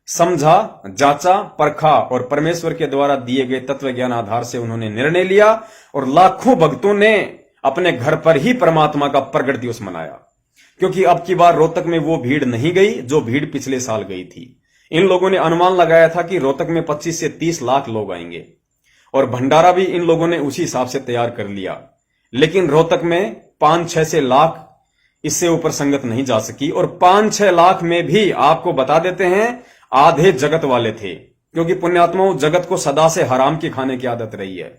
समझा, जांचा, परखा और परमेश्वर के द्वारा दिए गए तत्व ज्ञान आधार से उन्होंने निर्णय लिया और लाखों भक्तों ने अपने घर पर ही परमात्मा का प्रगट दिवस मनाया। क्योंकि अब की बार रोहतक में वो भीड़ नहीं गई जो भीड़ पिछले साल गई थी। इन लोगों ने अनुमान लगाया था कि रोहतक में 25 से 30 लाख लोग आएंगे और भंडारा भी इन लोगों ने उसी हिसाब से तैयार कर लिया। लेकिन रोहतक में 5-6 से लाख, इससे ऊपर संगत नहीं जा सकी। और 5-6 लाख में भी आपको बता देते हैं आधे जगत वाले थे, क्योंकि पुण्यात्माओं जगत को सदा से हराम की खाने की आदत रही है,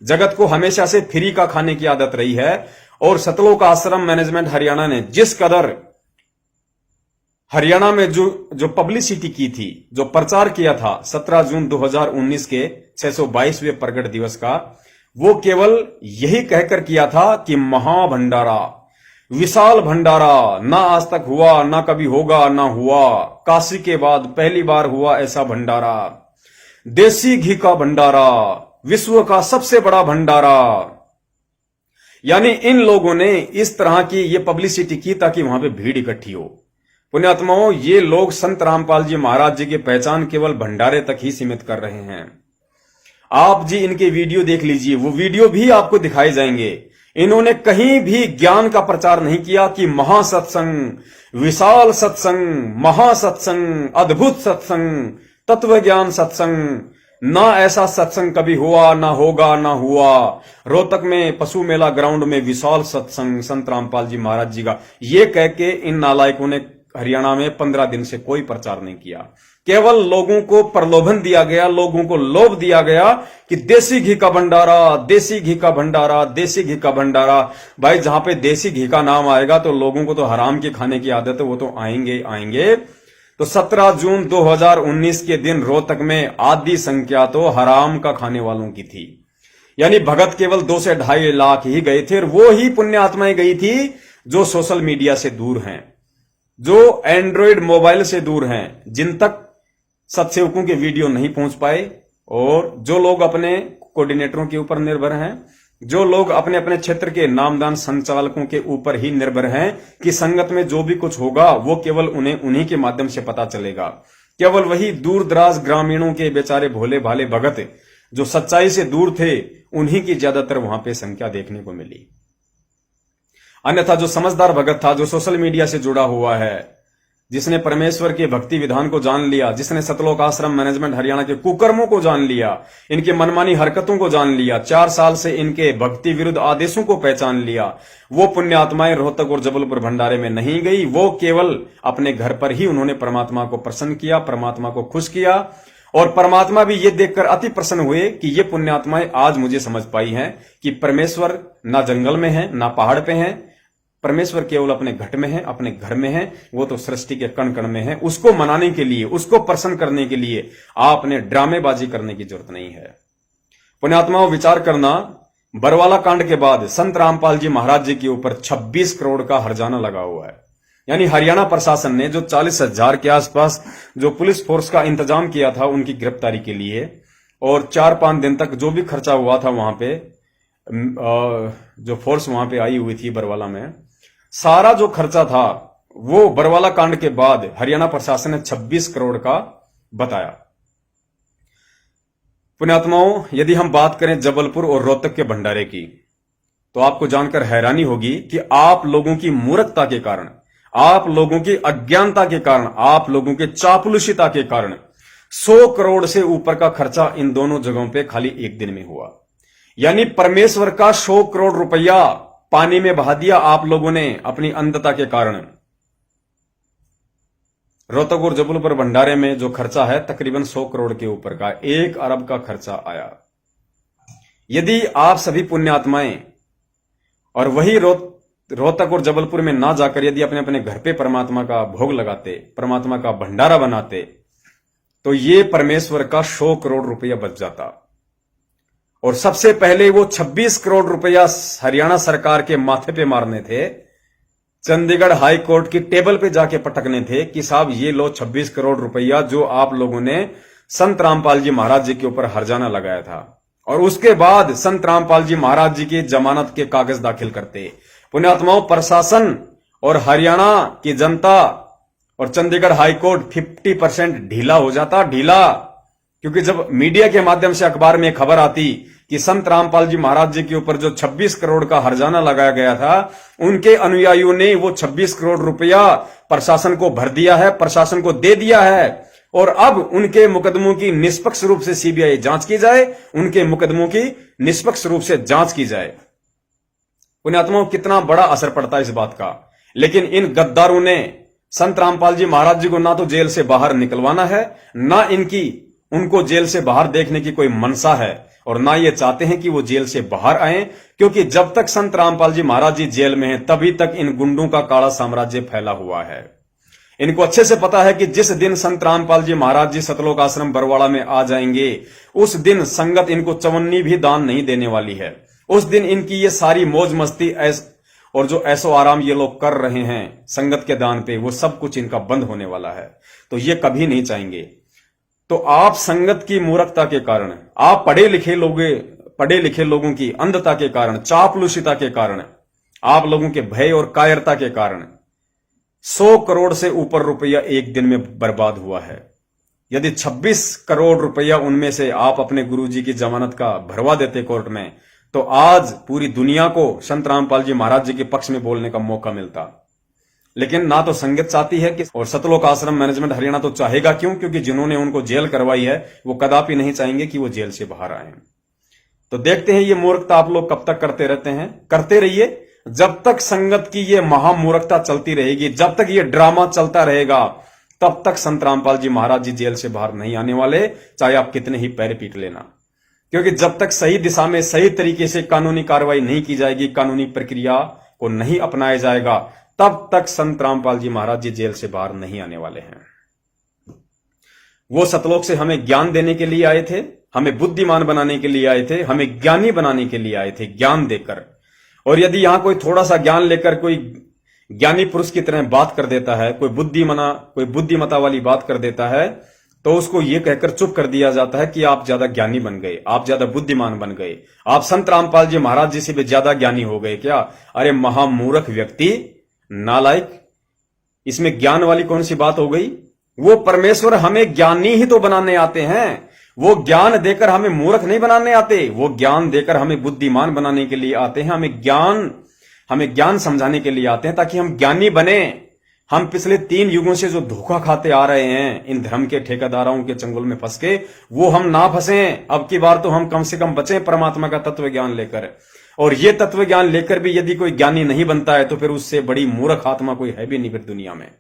जगत को हमेशा से फ्री का खाने की आदत रही है। और सतलोक आश्रम मैनेजमेंट हरियाणा ने जिस कदर हरियाणा में जो पब्लिसिटी की थी, जो प्रचार किया था 17 जून 2019 के 622वें प्रगट दिवस का, वो केवल यही कहकर किया था कि महाभंडारा, विशाल भंडारा, ना आज तक हुआ, ना कभी होगा, ना हुआ, काशी के बाद पहली बार हुआ ऐसा भंडारा, देसी घी का भंडारा, विश्व का सबसे बड़ा भंडारा। यानी इन लोगों ने इस तरह की ये पब्लिसिटी की ताकि वहां पे भीड़ इकट्ठी हो। पुण्यात्माओं, ये लोग संत रामपाल जी महाराज जी की पहचान केवल भंडारे तक ही सीमित कर रहे हैं। आप जी इनके वीडियो देख लीजिए, वो वीडियो भी आपको दिखाए जाएंगे। इन्होंने कहीं भी ज्ञान का प्रचार नहीं किया कि महासत्संग, विशाल सत्संग, महासत्संग, अद्भुत सत्संग, तत्व ज्ञान सत्संग, ना ऐसा सत्संग कभी हुआ, ना होगा, ना हुआ। रोहतक में पशु मेला ग्राउंड में विशाल सत्संग संत रामपाल जी महाराज जी का, ये कह के इन नालायकों ने हरियाणा में 15 दिन से कोई प्रचार नहीं किया। केवल लोगों को प्रलोभन दिया गया, लोगों को लोभ दिया गया कि देसी घी का भंडारा, देसी घी का भंडारा, देसी घी का भंडारा। भाई जहां पे देसी घी का नाम आएगा तो लोगों को तो हराम के खाने की आदत है, वो तो आएंगे आएंगे। तो 17 जून 2019 के दिन रोहतक में आधी संख्या तो हराम का खाने वालों की थी। यानी भगत केवल 2 से 2.5 लाख ही गए थे, और वो ही पुण्य आत्माएं गई थी जो सोशल मीडिया से दूर हैं, जो एंड्रॉइड मोबाइल से दूर हैं, जिन तक सत्सेवकों के वीडियो नहीं पहुंच पाए, और जो लोग अपने कोऑर्डिनेटरों के ऊपर निर्भर हैं, जो लोग अपने अपने क्षेत्र के नामदान संचालकों के ऊपर ही निर्भर हैं कि संगत में जो भी कुछ होगा वो केवल उन्हें उन्हीं के माध्यम से पता चलेगा। केवल वही दूर दराज ग्रामीणों के बेचारे भोले भाले भगत जो सच्चाई से दूर थे, उन्हीं की ज्यादातर वहां पे संख्या देखने को मिली। अन्यथा जो समझदार भगत था, जो सोशल मीडिया से जुड़ा हुआ है, जिसने परमेश्वर के भक्ति विधान को जान लिया, जिसने सतलोक आश्रम मैनेजमेंट हरियाणा के कुकर्मों को जान लिया, इनके मनमानी हरकतों को जान लिया, 4 साल से इनके भक्ति विरुद्ध आदेशों को पहचान लिया, वो पुण्यात्माएं रोहतक और जबलपुर भंडारे में नहीं गई। वो केवल अपने घर पर ही उन्होंने परमात्मा को प्रसन्न किया, परमात्मा को खुश किया। और परमात्मा भी ये देखकर अति प्रसन्न हुए कि ये पुण्यात्माएं आज मुझे समझ पाई हैं कि परमेश्वर ना जंगल में है, ना पहाड़ पे है, परमेश्वर केवल अपने घट में है, अपने घर में है, वो तो सृष्टि के कण कण में है। उसको मनाने के लिए, उसको प्रसन्न करने के लिए आपने ड्रामेबाजी करने की जरूरत नहीं है। पुण्यात्माओं, विचार करना, बरवाला कांड के बाद संत रामपाल जी महाराज जी के ऊपर 26 करोड़ का हर्जाना लगा हुआ है। यानी हरियाणा प्रशासन ने जो 40,000 के आसपास जो पुलिस फोर्स का इंतजाम किया था उनकी गिरफ्तारी के लिए, और 4-5 दिन तक जो भी खर्चा हुआ था वहां पे, जो फोर्स वहां पे आई हुई थी बरवाला में, सारा जो खर्चा था वो बरवाला कांड के बाद हरियाणा प्रशासन ने 26 करोड़ का बताया। पुण्यात्माओं, यदि हम बात करें जबलपुर और रोहतक के भंडारे की, तो आपको जानकर हैरानी होगी कि आप लोगों की मूर्खता के कारण, आप लोगों की अज्ञानता के कारण, आप लोगों के चापलूसिता के कारण 100 करोड़ से ऊपर का खर्चा इन दोनों जगहों पे खाली एक दिन में हुआ। यानी परमेश्वर का 100 करोड़ रुपया पानी में बहा दिया आप लोगों ने अपनी अंधता के कारण। रोहतक और जबलपुर भंडारे में जो खर्चा है तकरीबन 100 करोड़ के ऊपर का, 1 अरब का खर्चा आया। यदि आप सभी पुण्यात्माएं और वही रोहतक और जबलपुर में ना जाकर यदि अपने अपने घर पे परमात्मा का भोग लगाते, परमात्मा का भंडारा बनाते, तो ये परमेश्वर का 100 करोड़ रुपया बच जाता। और सबसे पहले वो 26 करोड़ रुपया हरियाणा सरकार के माथे पे मारने थे, चंडीगढ़ हाई कोर्ट की टेबल पे जाके पटकने थे कि साहब ये लो 26 करोड़ रुपया जो आप लोगों ने संत रामपाल जी महाराज जी के ऊपर हर्जाना लगाया था, और उसके बाद संत रामपाल जी महाराज जी की जमानत के कागज दाखिल करते। पुण्यात्माओं, प्रशासन और हरियाणा की जनता और चंडीगढ़ हाईकोर्ट 50% ढीला हो जाता, ढीला। क्योंकि जब मीडिया के माध्यम से अखबार में खबर आती कि संत रामपाल जी महाराज जी के ऊपर जो 26 करोड़ का हर्जाना लगाया गया था, उनके अनुयायियों ने वो 26 करोड़ रुपया प्रशासन को भर दिया है, प्रशासन को दे दिया है, और अब उनके मुकदमों की निष्पक्ष रूप से सीबीआई जांच की जाए, उनके मुकदमों की निष्पक्ष रूप से जांच की जाए। पुण्यात्माओं, कितना बड़ा असर पड़ता है इस बात का। लेकिन इन गद्दारों ने संत रामपाल जी महाराज जी को ना तो जेल से बाहर निकलवाना है, ना उनको जेल से बाहर देखने की कोई मनसा है, और ना ये चाहते हैं कि वो जेल से बाहर आए। क्योंकि जब तक संत रामपाल जी महाराज जी जेल में हैं, तभी तक इन गुंडों का काला साम्राज्य फैला हुआ है। इनको अच्छे से पता है कि जिस दिन संत रामपाल जी महाराज जी सतलोक आश्रम बरवाड़ा में आ जाएंगे, उस दिन संगत इनको चवन्नी भी दान नहीं देने वाली है। उस दिन इनकी ये सारी मौज मस्ती और जो ऐसो आराम ये लोग कर रहे हैं संगत के दान पे, वो सब कुछ इनका बंद होने वाला है। तो ये कभी नहीं चाहेंगे। तो आप संगत की मूर्खता के कारण, आप पढ़े लिखे लोगों की अंधता के कारण, चापलूसिता के कारण, आप लोगों के भय और कायरता के कारण 100 करोड़ से ऊपर रुपया एक दिन में बर्बाद हुआ है। यदि 26 करोड़ रुपया उनमें से आप अपने गुरुजी की जमानत का भरवा देते कोर्ट में, तो आज पूरी दुनिया को संत रामपाल जी महाराज जी के पक्ष में बोलने का मौका मिलता। लेकिन ना तो संगत चाहती है कि, और सतलोक आश्रम मैनेजमेंट हरियाणा तो चाहेगा क्यों, क्योंकि जिन्होंने उनको जेल करवाई है वो कदापि नहीं चाहेंगे कि वो जेल से बाहर आए। तो देखते हैं ये मूर्खता आप लोग कब तक करते रहते हैं। करते रहिए, जब तक संगत की ये महामूर्खता चलती रहेगी, जब तक ये ड्रामा चलता रहेगा, तब तक संत रामपाल जी महाराज जी जेल से बाहर नहीं आने वाले, चाहे आप कितने ही पैर पीट लेना। क्योंकि जब तक सही दिशा में सही तरीके से कानूनी कार्रवाई नहीं की जाएगी, कानूनी प्रक्रिया को नहीं अपनाया जाएगा, तब तक संत रामपाल जी महाराज जी जेल से बाहर नहीं आने वाले हैं। वो सतलोक से हमें ज्ञान देने के लिए आए थे, हमें बुद्धिमान बनाने के लिए आए थे, हमें ज्ञानी बनाने के लिए आए थे, ज्ञान देकर। और यदि यहां कोई थोड़ा सा ज्ञान लेकर कोई ज्ञानी पुरुष की तरह बात कर देता है, कोई बुद्धिमता वाली बात कर देता है, तो उसको यह कहकर चुप कर दिया जाता है कि आप ज्यादा ज्ञानी बन गए, आप ज्यादा बुद्धिमान बन गए, आप संत रामपाल जी महाराज जी से भी ज्यादा ज्ञानी हो गए क्या। अरे महामूर्ख व्यक्ति, नालायक, इसमें ज्ञान वाली कौन सी बात हो गई। वो परमेश्वर हमें ज्ञानी ही तो बनाने आते हैं, वो ज्ञान देकर हमें मूर्ख नहीं बनाने आते, वो ज्ञान देकर हमें बुद्धिमान बनाने के लिए आते हैं, हमें ज्ञान समझाने के लिए आते हैं, ताकि हम ज्ञानी बने। हम पिछले 3 युगों से जो धोखा खाते आ रहे हैं इन धर्म के ठेकेदारों के चंगुल में फंस के, वो हम ना फंसें। अब की बार तो हम कम से कम बचें परमात्मा का तत्व ज्ञान लेकर। और ये तत्व ज्ञान लेकर भी यदि कोई ज्ञानी नहीं बनता है, तो फिर उससे बड़ी मूर्ख आत्मा कोई है भी नहीं फिर दुनिया में।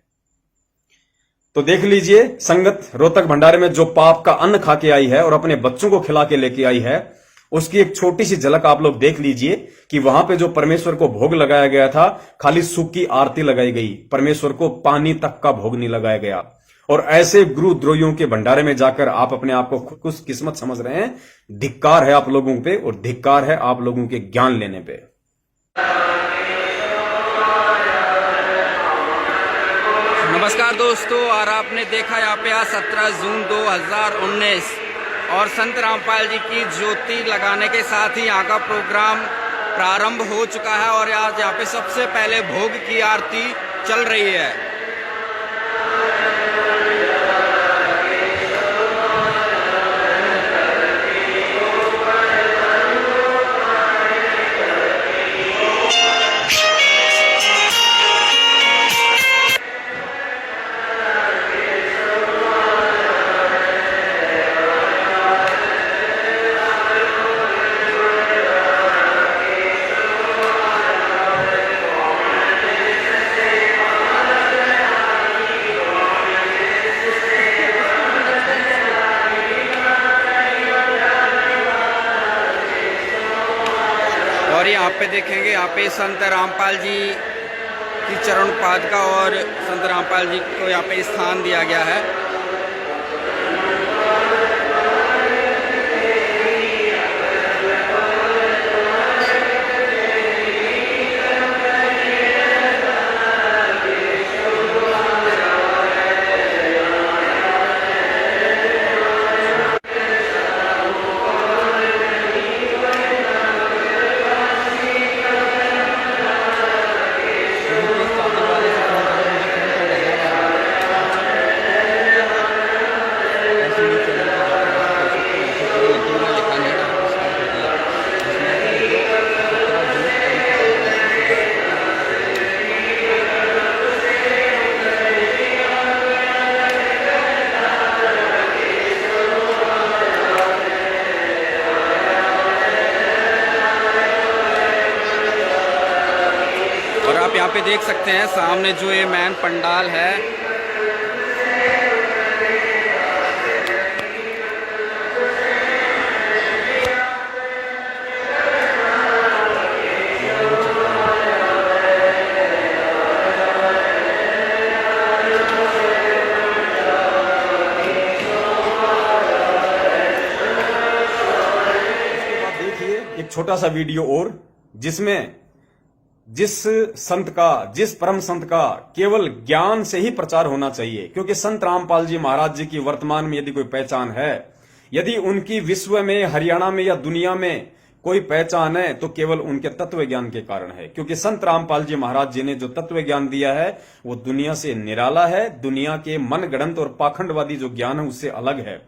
तो देख लीजिए, संगत रोहतक भंडारे में जो पाप का अन्न खा के आई है और अपने बच्चों को खिला के लेके आई है, उसकी एक छोटी सी झलक आप लोग देख लीजिए कि वहां पे जो परमेश्वर को भोग लगाया गया था, खाली सूखी आरती लगाई गई, परमेश्वर को पानी तक का भोग नहीं लगाया गया। और ऐसे गुरुद्रोहियों के भंडारे में जाकर आप अपने आप को खुशकिस्मत समझ रहे हैं। धिक्कार है आप लोगों पे, और धिक्कार है आप लोगों के ज्ञान लेने पे।
नमस्कार दोस्तों, और आपने देखा यहाँ पे आज 17 जून 2019 और संत रामपाल जी की ज्योति लगाने के साथ ही यहाँ का प्रोग्राम प्रारंभ हो चुका है। और आज यहाँ पे सबसे पहले भोग की आरती चल रही है। और यहाँ पे देखेंगे, यहाँ पे संत रामपाल जी की चरण पादुका और संत रामपाल जी को यहाँ पे स्थान दिया गया है। यहाँ पे देख सकते हैं सामने जो ये मैन पंडाल है,
एक छोटा सा वीडियो और, जिसमें जिस संत का, जिस परम संत का केवल ज्ञान से ही प्रचार होना चाहिए, क्योंकि संत रामपाल जी महाराज जी की वर्तमान में यदि कोई पहचान है, यदि उनकी विश्व में, हरियाणा में या दुनिया में कोई पहचान है, तो केवल उनके तत्व ज्ञान के कारण है। क्योंकि संत रामपाल जी महाराज जी ने जो तत्व ज्ञान दिया है वो दुनिया से निराला है, दुनिया के मनगढ़ंत और पाखंडवादी जो ज्ञान है उससे अलग है।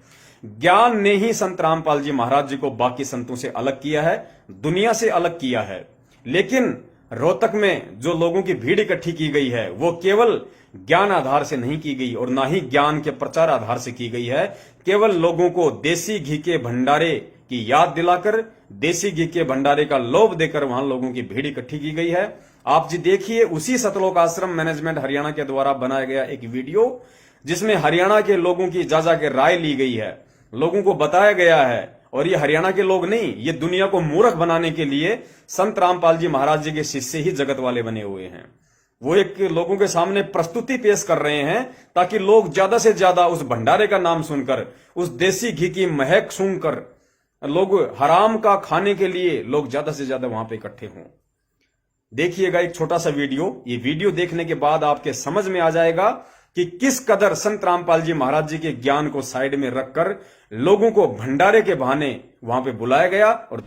ज्ञान ने ही संत रामपाल जी महाराज जी को बाकी संतों से अलग किया है, दुनिया से अलग किया है। लेकिन रोहतक में जो लोगों की भीड़ इकट्ठी की गई है वो केवल ज्ञान आधार से नहीं की गई और ना ही ज्ञान के प्रचार आधार से की गई है। केवल लोगों को देसी घी के भंडारे की याद दिलाकर, देसी घी के भंडारे का लोभ देकर वहां लोगों की भीड़ इकट्ठी की गई है। आप जी देखिए, उसी सतलोक आश्रम मैनेजमेंट हरियाणा के द्वारा बनाया गया एक वीडियो, जिसमें हरियाणा के लोगों की जा के राय ली गई है, लोगों को बताया गया है। और ये हरियाणा के लोग नहीं, ये दुनिया को मूर्ख बनाने के लिए संत रामपाल जी महाराज जी के शिष्य ही जगत वाले बने हुए हैं। वो एक लोगों के सामने प्रस्तुति पेश कर रहे हैं ताकि लोग ज्यादा से ज्यादा उस भंडारे का नाम सुनकर, उस देसी घी की महक सूंघकर, लोग हराम का खाने के लिए लोग ज्यादा से ज्यादा वहां पे इकट्ठे हों। देखिएगा एक छोटा सा वीडियो। ये वीडियो देखने के बाद आपके समझ में आ जाएगा कि किस कदर संत रामपाल जी महाराज जी के ज्ञान को साइड में रखकर लोगों को भंडारे के बहाने वहां पे बुलाया गया। और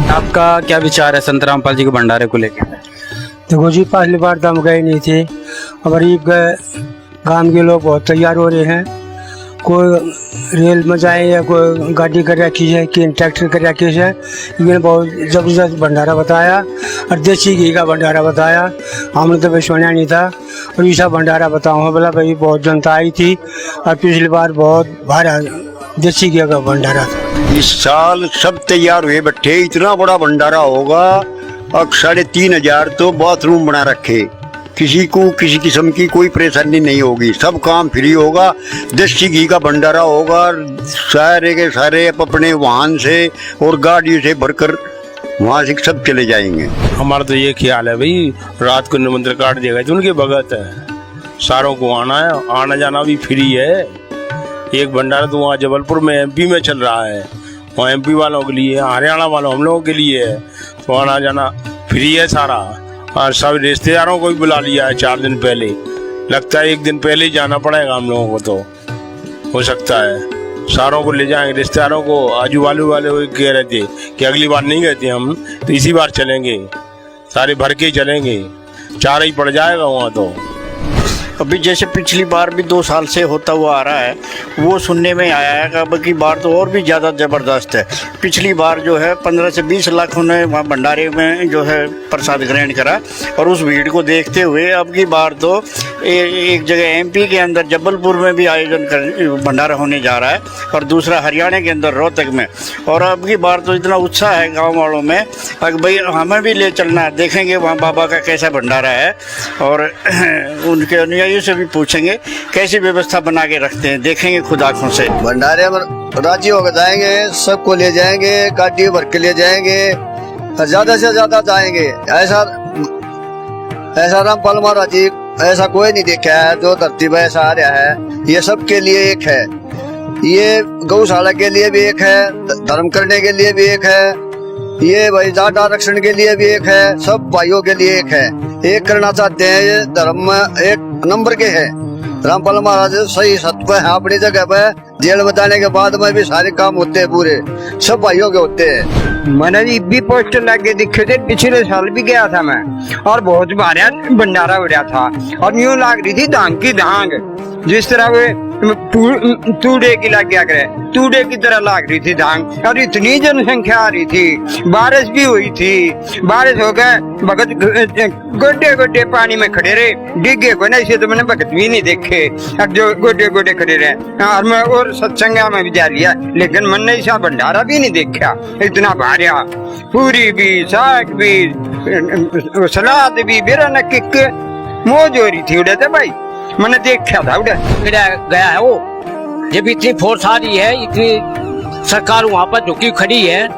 आपका क्या विचार है संत रामपाल जी के भंडारे को लेकर?
देखो जी, पहली बार तो हम गए नहीं थे, और गांव के लोग बहुत तैयार हो रहे हैं। कोई रेल में जाए या कोई गाड़ी कर रखी है, कि ट्रैक्टर कर रखी है। ये बहुत ज़बरदस्त भंडारा बताया और देसी घी का भंडारा बताया। हमने तो सुना नहीं था, और ऐसा भंडारा बताऊँ बोला भाई, बहुत जनता आई थी। और पिछली बार बहुत भारा देसी घी का भंडारा था।
इस साल सब तैयार हुए बैठे, इतना बड़ा भंडारा होगा। अब 3,500 तो बाथरूम बना रखे, किसी को किसी किस्म की कोई परेशानी नहीं होगी, सब काम फ्री होगा। देसी घी का भंडारा होगा, सारे के सारे अपने वाहन से और गाड़ी से भरकर वहाँ से सब चले जाएंगे।
हमारा तो ये ख्याल है भाई, रात को निमंत्रण कार्ड देगा तो उनके भगत है, सारों को आना है, आना जाना भी फ्री है। एक भंडारा तो वहाँ जबलपुर में MP में चल रहा है, वहाँ MP वालों के लिए, हरियाणा वालों हम लोगों के लिए है, तो आना जाना फ्री है सारा। और सब रिश्तेदारों को भी बुला लिया है 4 दिन पहले, लगता है 1 दिन पहले ही जाना पड़ेगा हम लोगों को, तो हो सकता है सारों को ले जाएंगे। रिश्तेदारों को आजू बाजू वाले कह रहे थे कि अगली बार नहीं गए थे हम, तो इसी बार चलेंगे, सारे भर के ही चलेंगे, 4 ही पड़ जाएगा वहाँ। तो
अभी जैसे पिछली बार भी 2 साल से होता हुआ आ रहा है, वो सुनने में आया है कि अब की बार तो और भी ज़्यादा ज़बरदस्त है। पिछली बार जो है 15 से 20 लाख उन्होंने वहाँ भंडारे में जो है प्रसाद ग्रहण करा, और उस भीड़ को देखते हुए अब की बार तो एक जगह MP के अंदर जबलपुर में भी आयोजन कर भंडारा होने जा रहा है, और दूसरा हरियाणा के अंदर रोहतक में। और अब की बार तो इतना उत्साह है गाँव वालों में कि भाई हमें भी ले चलना है, देखेंगे वहाँ बाबा का कैसा भंडारा है, और उनके अनुयायियों से भी पूछेंगे कैसी व्यवस्था बना के रखते हैं, देखेंगे खुद आंखों से।
भंडारे में राजी होकर जाएंगे, सबको ले जाएंगे, गाड़ी भर के ले जाएंगे, ज्यादा से ज्यादा जाएंगे। ऐसा रामपाल महाराज जी ऐसा कोई नहीं देखा है जो धरती पर ऐसा आ रहा है। ये सबके लिए एक है, ये गौशाला के लिए भी एक है, धर्म करने के लिए भी एक है, ये भाई जाट आरक्षण के लिए भी एक है, सब भाइयों के लिए एक है। एक करना चाहते हैं, ये धर्म एक नंबर के है। रामपाल महाराज सही सत्य है अपनी जगह पे, जेल में जाने के बाद में भी सारे काम होते हैं, पूरे सब भाइयों के होते हैं।
मैंने भी पोस्टर लगे दिखे थे, पिछले साल भी गया था मैं, और बहुत भारी भंडारा हो रहा था, और यूं लाग रही थी धांग की धांग, जिस तरह वे तूड़े की लग गया करे, तूड़े की तरह लाग रही थी धांग, और इतनी जनसंख्या आ रही थी। बारिश भी हुई थी, बारिश हो गए भगत गोडे गोडे पानी में खड़े रहे, डिगे को ना, इसे तो मैंने भगत भी नहीं देखे, अब जो गोडे गोडे खड़े रहे। और मैं और सत्संग में भी जा लिया, लेकिन मैंने ऐसा भंडारा भी नहीं देखा, इतना भारिया, पूरी भी, साग भी, सलाद भी, बेरा न किक मौज हो रही थी उड़े थे भाई, मैंने देखा था उड़े
गया है वो। जब इतनी फोर्स आ रही है, इतनी सरकार वहाँ पर झुकी खड़ी है,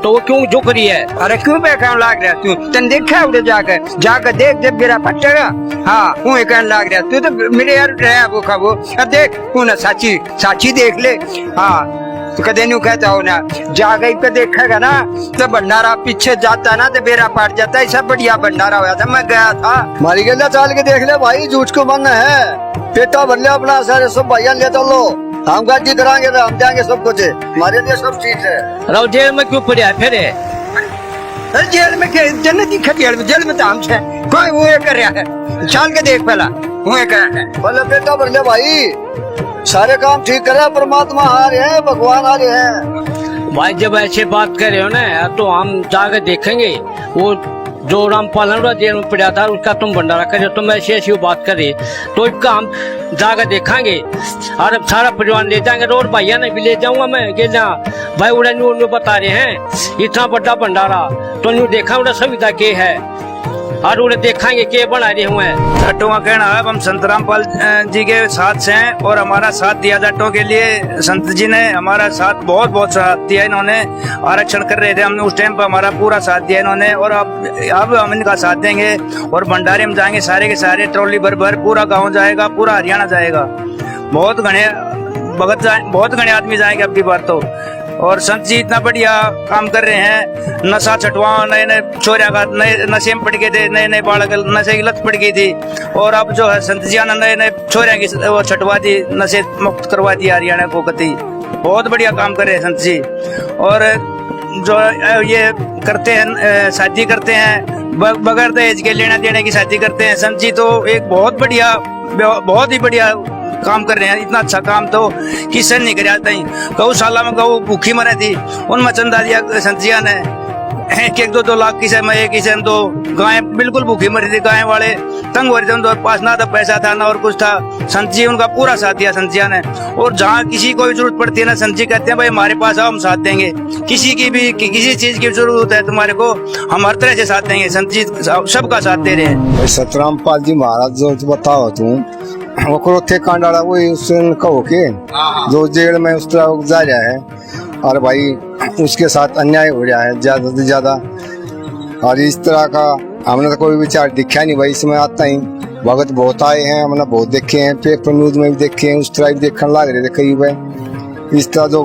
तो वो क्यों झुक रही है?
अरे क्यों बेकार लाग रहा तू? तन देखा उड़े जाकर देख, जब गिरा फटेगा। हाँ वो कहने लाग रहा तू, तो मेरे यार रहा वो खा वो, अब देख तू ना साची देख ले। हाँ तो कदे न्यू कहता हो ना, जा गई पे देखेगा ना तो भंडारा पीछे जाता ना तो बेरा पाट जाता, ऐसा बढ़िया भंडारा हुआ था, मैं गया था।
मारी गला चाल के देख ले भाई, झूठ को मन है, पेटा भर ले अपना, सारे सब भैया ले तो लो, हम गाड़ी कराएंगे तो हम जाएंगे सब कुछ, हमारे लिए सब चीज है।
राव जेल में क्यों पड़ा फिर?
जेल में जन्नती खटियाल में, जेल में तो हमसे कोई वो कर रहा है, चाल के देख पहला वो कर रहा है।
बोले पेटा भर ले भाई, सारे काम ठीक करे, परमात्मा आ रहे हैं, भगवान आ रहे हैं।
भाई जब ऐसे बात कर रहे हो ना, तो हम जाकर देखेंगे। वो जो रामपाल जेल में पड़ा था, उसका तुम भंडारा करे, तुम ऐसी ऐसी बात करे, तो इसका हम जाकर देखेंगे, और सारा परिवार ले जाएंगे। और भैया ने भी ले जाऊंगा मैं, गेला भाई उड़ा न्यू बता रहे हैं इतना बड़ा भंडारा, तो न्यू देखा उड़ा सुविधा के है, और उन्हें देखेंगे के बना रहे हुए हैं।
जाटों का कहना है हम संत रामपाल जी के साथ से हैं, और हमारा साथ दिया जाटों के लिए, संत जी ने हमारा साथ बहुत साथ दिया। इन्होंने आरक्षण कर रहे थे, हमने उस टाइम पर हमारा पूरा साथ दिया इन्होंने, और अब हम इनका साथ देंगे, और भंडारे में जाएंगे सारे के सारे, ट्रॉली भर पूरा गाँव जाएगा, पूरा हरियाणा जाएगा, बहुत घने आदमी जाएंगे अब की बार तो। और संत जी इतना बढ़िया काम कर रहे हैं, नशा छटवाओ, नए नए छोरिया का नए नशे में पड़ गए थे, नए बालक नशे की लत पड़ गई थी, और अब जो है संत जी ने नए छोरिया की वो छटवा दी, नशे मुक्त करवा दी हरियाणा को गति। बहुत बढ़िया काम कर रहे हैं संत जी। और जो ये करते हैं, शादी करते हैं बगैर दहेज के, लेना देने की शादी करते हैं, संत जी तो एक बहुत ही बढ़िया काम कर रहे हैं। इतना अच्छा काम तो किसी नहीं कर आता ही। गौशाला में गौ भूखी मरे थी, उनमें चंदा दिया संत जिया ने, 1-2 लाख की में, एक किसी में 2 गाय बिल्कुल भूखी मरी थी, गाय वाले तंग हो रहे थे, उनके पास ना तो पैसा था ना और कुछ था, संत जी उनका पूरा साथ दिया संत जिया ने। और जहाँ किसी को भी जरूरत पड़ती है ना, संत जी कहते हैं भाई हमारे पास आओ, हम साथ देंगे, किसी की भी किसी चीज की जरूरत है तुम्हारे को, हम हर तरह से साथ देंगे। संत जी सबका साथ दे रहे हैं।
संत रामपाल जी महाराज जो बताओ तुम वो थे कांडाला, वही उससे कहो के जो जेल में उस तरह जा रहा है, और भाई उसके साथ अन्याय हो रहा है ज्यादा से ज्यादा, और इस तरह का हमने तो कोई विचार दिखा नहीं भाई। इसमें आता ही भगत बहुत आए हैं, हमने बहुत देखे हैं, पेपर न्यूज में भी देखे हैं, उस तरह भी देखने लग रहे थे कई बार। इस तरह जो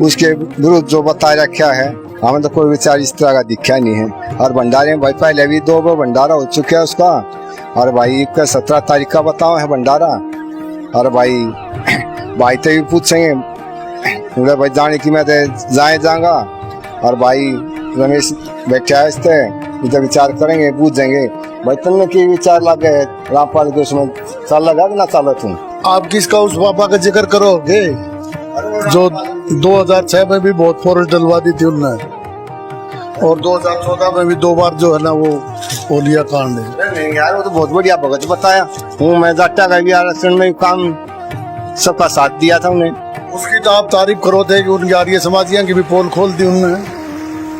उसके विरुद्ध जो बता रखा है, हमें तो कोई विचार इस तरह का दिखा नहीं है। और भंडारे में भाई पहले भी 2 बार भंडारा हो चुका है उसका, और भाई 17 तारीख का बताओ है भंडारा। और भाई तो भी पूछेंगे भाई जाने की, मैं तो जाऊंगा, और भाई रमेश बैठा है, इधर विचार करेंगे, पूछेंगे भाई तुमने की विचार लगे रामपाल के, उसमें चल लगा ना चलो तुम।
आप किसका उस पापा का जिक्र करोगे जो 2006 में भी बहुत फॉरेस्ट डलवा दी थी उनने, और 2014 में भी 2 बार जो है ना वो ओलिया कांड है।
नहीं यार वो तो बहुत बढ़िया भगत बताया हूँ मैं, जाटा का भी आरक्षण में काम सबका साथ दिया था उन्हें।
उसकी तो आप तारीफ करो थे कि उनकी आर्य समाजियां की भी पोल खोल दी उन्होंने,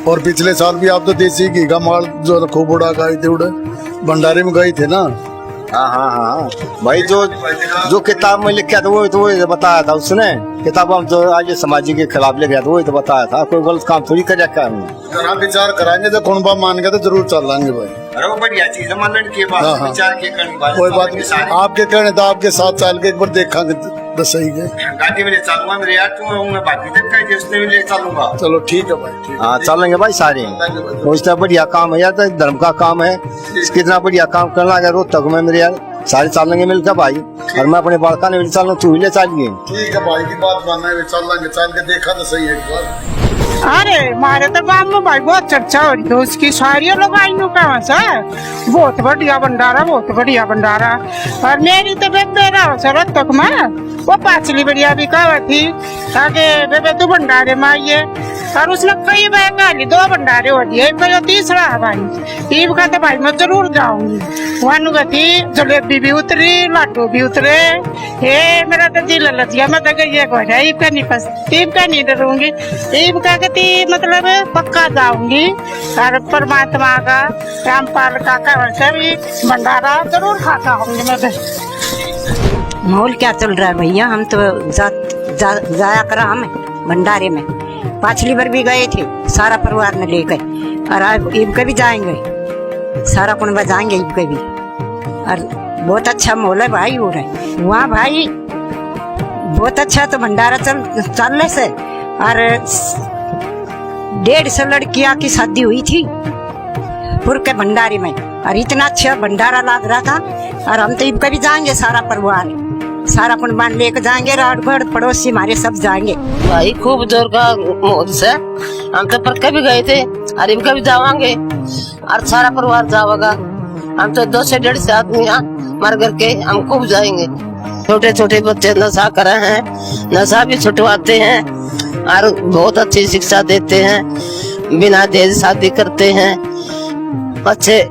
और पिछले साल भी आप तो देसी घी का माल जो खूब उड़ा गए थे, उड़े भंडारे में गए थे ना।
हाँ भाई जो किताब में लिखा था वो तो बताया था उसने, किताब हम जो आज समाजी के खिलाफ लिखा था वो तो बताया था, कोई गलत काम थोड़ी कर रखा है।
अगर आप विचार कराएंगे तो कौन बात मान गए तो जरूर चल लेंगे भाई।
अरे वो बढ़िया चीज है, मानने के बाद विचार के करने
कोई बात नहीं, आपके कहने तो आपके साथ चल के एक बार देखा दसई के
गाड़ी में ले चलूंगा मेरे यार, तू मैं बाकी तक का जिसने भी ले चलूंगा।
चलो ठीक है भाई, ठीक
हाँ चलेंगे भाई सारे। इतना बढ़िया काम है यार, तो धर्म का काम है, कितना बढ़िया काम करना है रोहतक में मेरे यार, सारे चलेंगे मिलकर भाई। और मैं अपने बालका ने भी चलना, तू ही ले चलिए।
ठीक है भाई की बात मानना है, चल लेंगे, चल के देखा तो सही है।
अरे मारे तो गाँव में भाई बहुत चर्चा हो रही थी उसकी, सारी लोग आई नु कहाँ से, बहुत बढ़िया भंडारा, बहुत बढ़िया भंडारा। और मेरी तो बेबेरा शरत तक में वो पाचली बढ़िया भी कहा थी आगे बेबे तू भंडारे में आइए, और उसने कई बार गाली 2 भंडारे हो दिए, एक तीसरा है भाई। ईब का तो भाई मैं जरूर जाऊंगी, वहां गती जलेबी भी उतरी, लाडू भी उतरे, हे मेरा तो दिल लतिया, मैं तो गई ईब का नहीं फंस, ईब का नहीं डरूंगी, ईब का गति मतलब पक्का जाऊंगी। और परमात्मा का रामपाल का भी भंडारा जरूर खाता होंगे मैं तो।
माहौल क्या चल रहा है भैया, हम तो जाया करा हमें भंडारे में, पिछली बार भी गए थे सारा परिवार ने लेकर, और आज ईब के भी जाएंगे, सारा कुनबा जाएंगे ईब के भी। और बहुत अच्छा माहौल है भाई हो रहा है वहाँ भाई, बहुत अच्छा तो भंडारा चलने से। और 150 लड़कियां की शादी हुई थी पुर के भंडारे में, और इतना अच्छा भंडारा लग रहा था। और हम तो ईब के भी जाएंगे, सारा परिवार सारा कुनबान लेकर जाएंगे, रात भर पड़ोसी हमारे सब जाएंगे
भाई। खूब जोर का मोद से हम तो पर कभी गए थे, और ईब कभी जावांगे, और सारा परिवार जाएगा। हम तो 2 से 150 आदमी मर घर के, हम खूब जाएंगे। छोटे छोटे बच्चे नशा कर रहे हैं, नशा भी छुटवाते हैं, और बहुत अच्छी शिक्षा देते हैं, बिना दहेज शादी करते हैं, अच्छे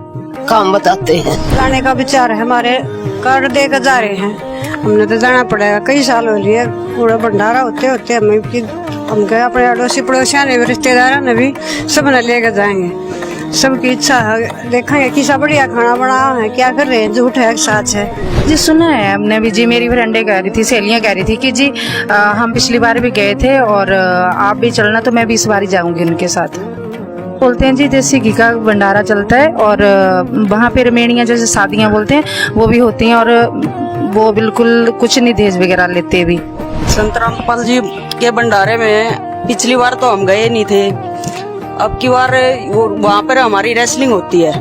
काम बताते हैं।
जाने का विचार है हमारे, कार्ड देकर जा रहे हैं, हमने तो जाना पड़ेगा, कई साल हो लिए पूरा भंडारा होते होते हम गए, अपने अड़ोसी पड़ोसियों ने भी, रिश्तेदारों ने भी, सब ने लेकर जाएंगे, सबकी इच्छा है, देखेंगे किसा बढ़िया खाना बना है, क्या कर रहे हैं, झूठ है सच है
जी। सुना है हमने भी जी, मेरी फ्रेंडें कह रही थी, सहेलियां कह रही थी कि जी हम पिछली बार भी गए थे, और आप भी चलना, तो मैं भी इस बार ही जाऊंगी उनके साथ। बोलते हैं जी देसी घी का भंडारा चलता है, और वहाँ पे रमेणियाँ जैसे शादियाँ बोलते हैं वो भी होती हैं, और वो बिल्कुल कुछ नहीं दहेज वगैरह लेते भी।
संत रामपाल जी के भंडारे में पिछली बार तो हम गए नहीं थे, अब की बार वहाँ पर हमारी रेसलिंग होती है।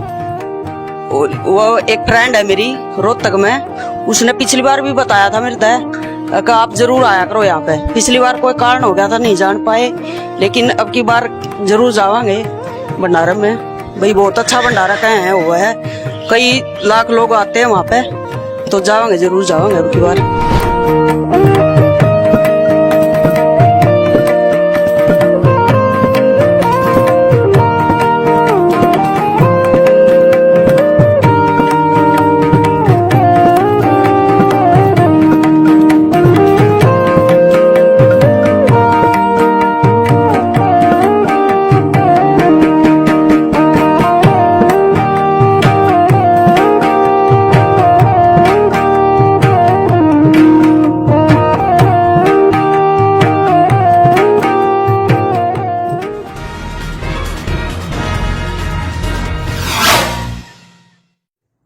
वो एक फ्रेंड है मेरी रोहतक में, उसने पिछली बार भी बताया था मेरे तय कि आप जरूर आया करो यहाँ पे। पिछली बार कोई कारण हो गया था, नहीं जान पाए, लेकिन अब की बार जरूर जावांगे भंडारे में। भाई बहुत अच्छा भंडारा कहे हैं हुआ है, कई लाख लोग आते हैं वहाँ पे, तो जावांगे, जरूर जावांगे अब की बार।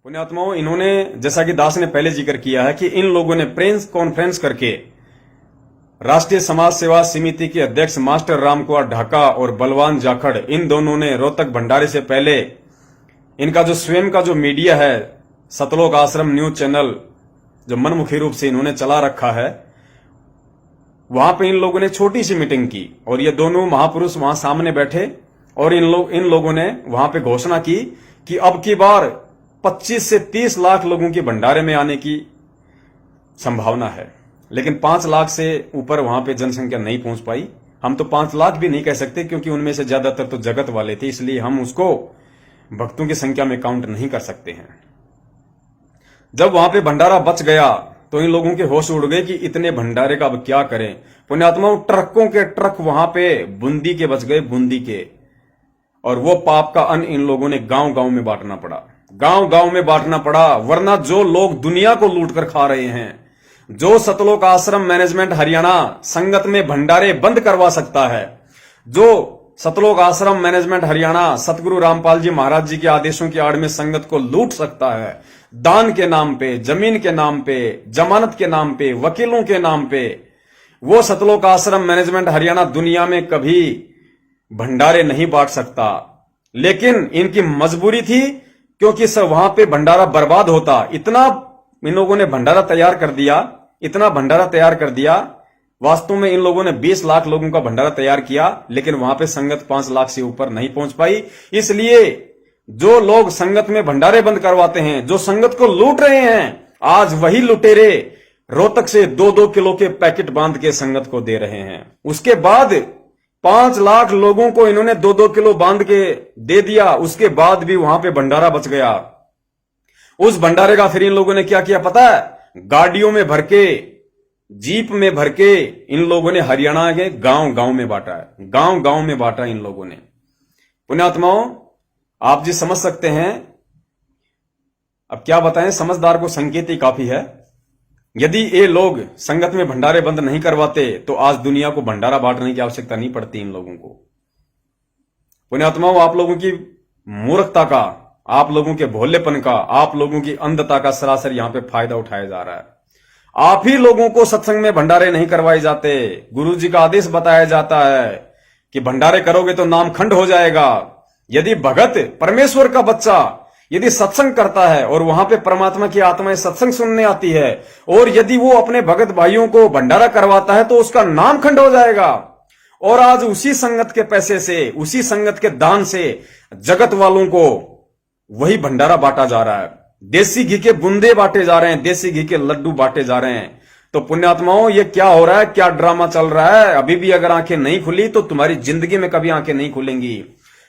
पुण्यात्माओं, इन्होंने जैसा कि दास ने पहले जिक्र किया है कि इन लोगों ने प्रेस कॉन्फ्रेंस करके राष्ट्रीय समाज सेवा समिति के अध्यक्ष मास्टर राम कुमार ढाका और बलवान जाखड़, इन दोनों ने रोहतक भंडारे से पहले इनका जो स्वयं का जो मीडिया है, सतलोक आश्रम न्यूज चैनल, जो मनमुखी रूप से इन्होंने चला रखा है, वहां पे इन लोगों ने छोटी सी मीटिंग की, और ये दोनों महापुरुष वहां सामने बैठे, और इन लोगों ने वहां पे घोषणा की कि अब की बार 25 से 30 लाख लोगों के भंडारे में आने की संभावना है। लेकिन 5 लाख से ऊपर वहां पे जनसंख्या नहीं पहुंच पाई। हम तो 5 लाख भी नहीं कह सकते, क्योंकि उनमें से ज्यादातर तो जगत वाले थे, इसलिए हम उसको भक्तों की संख्या में काउंट नहीं कर सकते हैं। जब वहां पे भंडारा बच गया तो इन लोगों के होश उड़ गए कि इतने भंडारे का अब क्या करें। पुण्यात्माओं, ट्रकों के ट्रक वहां पे बूंदी के बच गए, बूंदी के, और वो पाप का अन्न इन लोगों ने गांव गांव में बांटना पड़ा, गांव गांव में बांटना पड़ा। वरना जो लोग दुनिया को लूट कर खा रहे हैं, जो सतलोक आश्रम मैनेजमेंट हरियाणा संगत में भंडारे बंद करवा सकता है, जो सतलोक आश्रम मैनेजमेंट हरियाणा सतगुरु रामपाल जी महाराज जी के आदेशों की आड़ में संगत को लूट सकता है, दान के नाम पे, जमीन के नाम पे, जमानत के नाम पे, वकीलों के नाम पे। वो सतलोक आश्रम मैनेजमेंट हरियाणा दुनिया में कभी भंडारे नहीं बांट सकता, लेकिन इनकी मजबूरी थी, क्योंकि सब वहां पे भंडारा बर्बाद होता। इतना इन लोगों ने भंडारा तैयार कर दिया, इतना भंडारा तैयार कर दिया। वास्तव में इन लोगों ने 20 लाख लोगों का भंडारा तैयार किया, लेकिन वहां पे संगत 5 लाख से ऊपर नहीं पहुंच पाई। इसलिए जो लोग संगत में भंडारे बंद करवाते हैं, जो संगत को लूट रहे हैं, आज वही लुटेरे रोहतक से 2-2 किलो के पैकेट बांध के संगत को दे रहे हैं। उसके बाद 5 लाख लोगों को इन्होंने 2-2 किलो बांध के दे दिया। उसके बाद भी वहां पे भंडारा बच गया। उस भंडारे का फिर इन लोगों ने क्या किया पता है? गाड़ियों में भर के, जीप में भर के इन लोगों ने हरियाणा के गांव-गांव में बांटा है। गांव-गांव में बांटा इन लोगों ने। पुण्यात्माओं, आप जी समझ सकते हैं। अब क्या बताएं, समझदार को संकेत ही काफी है। यदि ये लोग संगत में भंडारे बंद नहीं करवाते तो आज दुनिया को भंडारा बांटने की आवश्यकता नहीं पड़ती इन लोगों को। पुण्यात्माओं, आप लोगों की मूर्खता का, आप लोगों के भोलेपन का, आप लोगों की अंधता का सरासर यहां पे फायदा उठाया जा रहा है। आप ही लोगों को सत्संग में भंडारे नहीं करवाए जाते। गुरु जी का आदेश बताया जाता है कि भंडारे करोगे तो नाम खंड हो जाएगा। यदि भगत, परमेश्वर का बच्चा यदि सत्संग करता है और वहां पे परमात्मा की आत्माएं सत्संग सुनने आती है, और यदि वो अपने भगत भाइयों को भंडारा करवाता है, तो उसका नाम खंड हो जाएगा। और आज उसी संगत के पैसे से, उसी संगत के दान से जगत वालों को वही भंडारा बांटा जा रहा है। देसी घी के बूंदे बांटे जा रहे हैं, देसी घी के लड्डू बांटे जा रहे हैं। तो पुण्यात्माओं, ये क्या हो रहा है, क्या ड्रामा चल रहा है? अभी भी अगर आंखें नहीं खुली तो तुम्हारी जिंदगी में कभी आंखें नहीं खुलेंगी।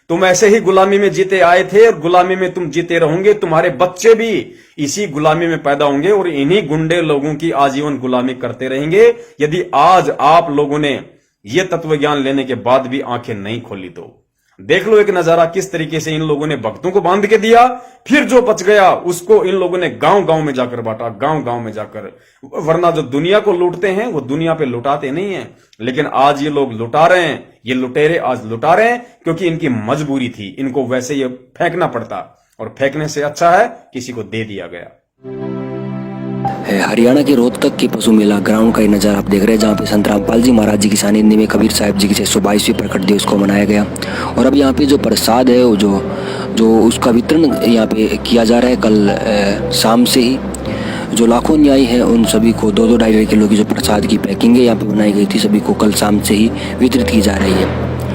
तुम ऐसे ही गुलामी में जीते आए थे और गुलामी में तुम जीते रहोगे। तुम्हारे बच्चे भी इसी गुलामी में पैदा होंगे और इन्हीं गुंडे लोगों की आजीवन गुलामी करते रहेंगे। यदि आज आप लोगों ने यह तत्व ज्ञान लेने के बाद भी आंखें नहीं खोली तो देख लो एक नजारा, किस तरीके से इन लोगों ने भक्तों को बांध के दिया, फिर जो बच गया उसको इन लोगों ने गांव-गांव में जाकर बांटा, गांव-गांव में जाकर। वरना जो दुनिया को लूटते हैं वो दुनिया पे लुटाते नहीं है, लेकिन आज ये लोग लुटा रहे हैं। ये लुटेरे आज लुटा रहे हैं क्योंकि इनकी मजबूरी थी। इनको वैसे ये फेंकना पड़ता, और फेंकने से अच्छा है किसी को दे दिया गया।
हरियाणा के रोहतक के पशु मेला ग्राउंड का ये नज़ारा आप देख रहे हैं, जहाँ पे संत रामपाल जी महाराज जी की सानिध्य में कबीर साहिब जी की 622वीं प्रकट दिवस को मनाया गया। और अब यहाँ पे जो प्रसाद है वो जो उसका वितरण यहाँ पे किया जा रहा है। कल शाम से ही जो लाखों न्यायी हैं उन सभी को 2-2 ढाई किलो की जो प्रसाद की पैकिंग है यहाँ पे बनाई गई थी, सभी को कल शाम से ही वितरित की जा रही है।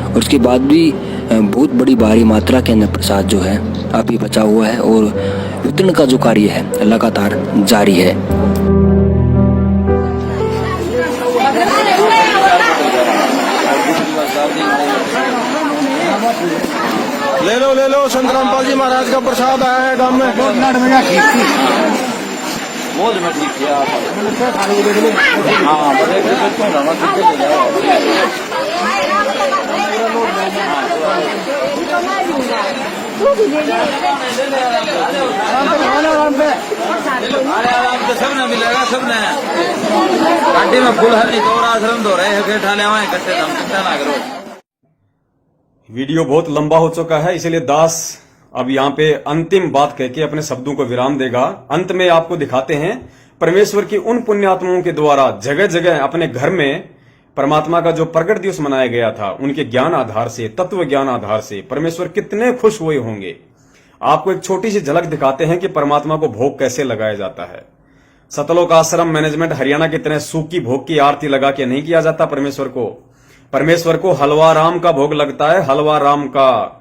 और उसके बाद भी बहुत बड़ी भारी मात्रा के अंदर प्रसाद जो है अभी बचा हुआ है और वितरण का जो कार्य है लगातार जारी है।
ले लो संत रामपाल जी महाराज का प्रसाद आया है गांव में।
सबने मिलेगा, सबने गाड़ी में फुल हरी तो आश्रम धो रहे हैं, उठा ले वहां इकट्ठे दम चिंता ना करो।
वीडियो बहुत लंबा हो चुका है, इसलिए दास अब यहाँ पे अंतिम बात कह के अपने शब्दों को विराम देगा। अंत में आपको दिखाते हैं परमेश्वर की उन पुण्यात्माओं के द्वारा जगह जगह अपने घर में परमात्मा का जो प्रकट दिवस मनाया गया था, उनके ज्ञान आधार से, तत्व ज्ञान आधार से परमेश्वर कितने खुश हुए होंगे। आपको एक छोटी सी झलक दिखाते हैं कि परमात्मा को भोग कैसे लगाया जाता है। सतलोक आश्रम मैनेजमेंट हरियाणा की तरह सूखी भोग की आरती लगा के नहीं किया जाता परमेश्वर को। परमेश्वर को हलवा राम का भोग लगता है, हलवा राम का।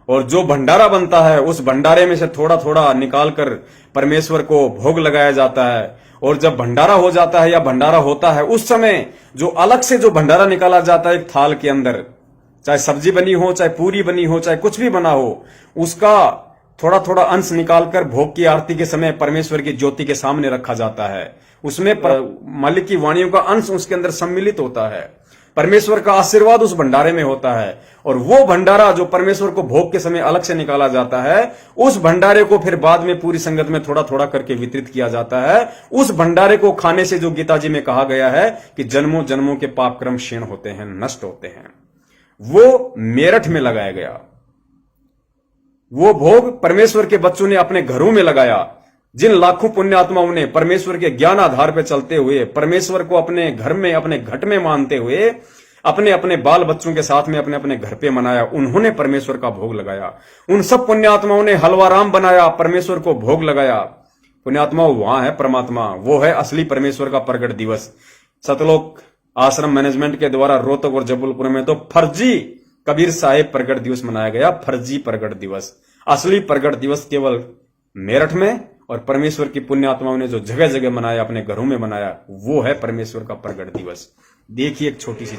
और जो भंडारा बनता है उस भंडारे में से थोड़ा थोड़ा निकालकर परमेश्वर को भोग लगाया जाता है। और जब भंडारा हो जाता है या भंडारा होता है, उस समय जो अलग से जो भंडारा निकाला जाता है एक थाल के अंदर, चाहे सब्जी बनी हो, चाहे पूरी बनी हो, चाहे कुछ भी बना हो, उसका थोड़ा थोड़ा अंश निकालकर भोग की आरती के समय परमेश्वर की ज्योति के सामने रखा जाता है। उसमें मालिक की वाणियों का अंश उसके अंदर सम्मिलित होता है। परमेश्वर का आशीर्वाद उस भंडारे में होता है। और वो भंडारा जो परमेश्वर को भोग के समय अलग से निकाला जाता है, उस भंडारे को फिर बाद में पूरी संगत में थोड़ा थोड़ा करके वितरित किया जाता है। उस भंडारे को खाने से जो गीता जी में कहा गया है कि जन्मों जन्मों के पाप कर्म क्षीण होते हैं, नष्ट होते हैं, वो मेरठ में लगाया गया। वो भोग परमेश्वर के बच्चों ने अपने घरों में लगाया। जिन लाखों पुण्यात्माओं ने परमेश्वर के ज्ञान आधार पर चलते हुए, परमेश्वर को अपने घर में, अपने घट में मानते हुए, अपने अपने बाल बच्चों के साथ में अपने अपने घर पे मनाया, उन्होंने परमेश्वर का भोग लगाया। उन सब पुण्यात्माओं ने हलवाराम बनाया, परमेश्वर को भोग लगाया। पुण्यात्माओं, वहां है परमात्मा, वो है असली परमेश्वर का प्रगट दिवस। सतलोक आश्रम मैनेजमेंट के द्वारा रोहतक और जबलपुर में तो फर्जी कबीर साहेब प्रगट दिवस मनाया गया, फर्जी प्रगट दिवस। असली प्रगट दिवस केवल मेरठ में, और परमेश्वर की पुण्यात्माओं ने जो जगह जगह मनाया, अपने घरों में मनाया, वो है परमेश्वर का प्रगट दिवस। देखिए एक छोटी सी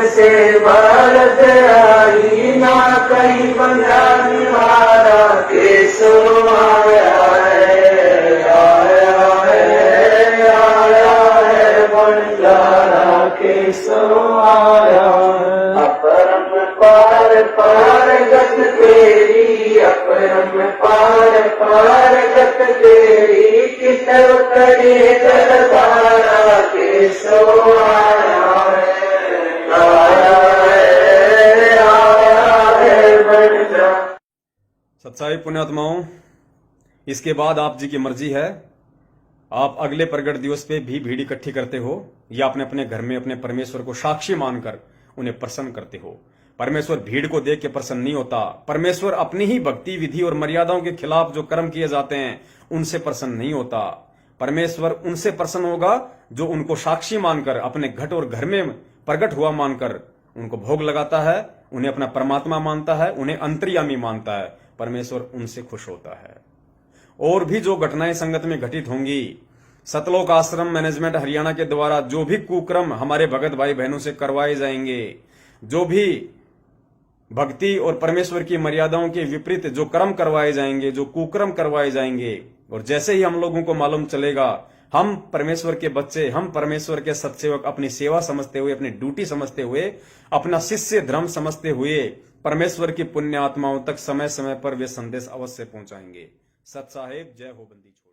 से भारत आई ना कहीं बंदा निवारा केसो आया है बंजारा केसो आया अपरम पार पार गत तेरी, अपरम पार पार गत तेरी, कितर करे दरबारा केसो आया
सच्चाई पुण्यात्माओं, इसके बाद आप जी की मर्जी है, आप अगले प्रगट दिवस पे भी भीड़ इकट्ठी करते हो या अपने अपने घर में अपने परमेश्वर को साक्षी मानकर उन्हें प्रसन्न करते हो। परमेश्वर भीड़ को देख के प्रसन्न नहीं होता। परमेश्वर अपनी ही भक्ति विधि और मर्यादाओं के खिलाफ जो कर्म किए जाते हैं उनसे प्रसन्न नहीं होता। परमेश्वर उनसे प्रसन्न होगा जो उनको साक्षी मानकर, अपने घट और घर में प्रगट हुआ मानकर उनको भोग लगाता है, उन्हें अपना परमात्मा मानता है, उन्हें अंतर्यामी मानता है। परमेश्वर उनसे खुश होता है। और भी जो घटनाएं संगत में घटित होंगी, सतलोक आश्रम मैनेजमेंट हरियाणा के द्वारा जो भी कुक्रम हमारे भगत भाई बहनों से करवाए जाएंगे, जो भी भक्ति और परमेश्वर की मर्यादाओं के विपरीत जो कर्म करवाए जाएंगे, जो कुक्रम करवाए जाएंगे, और जैसे ही हम लोगों को मालूम चलेगा, हम परमेश्वर के बच्चे, हम परमेश्वर के सत्सेवक अपनी सेवा समझते हुए, अपनी ड्यूटी समझते हुए, अपना शिष्य धर्म समझते हुए परमेश्वर की पुण्य आत्माओं तक समय समय पर वे संदेश अवश्य पहुंचाएंगे। सत साहेब, जय हो बंदी।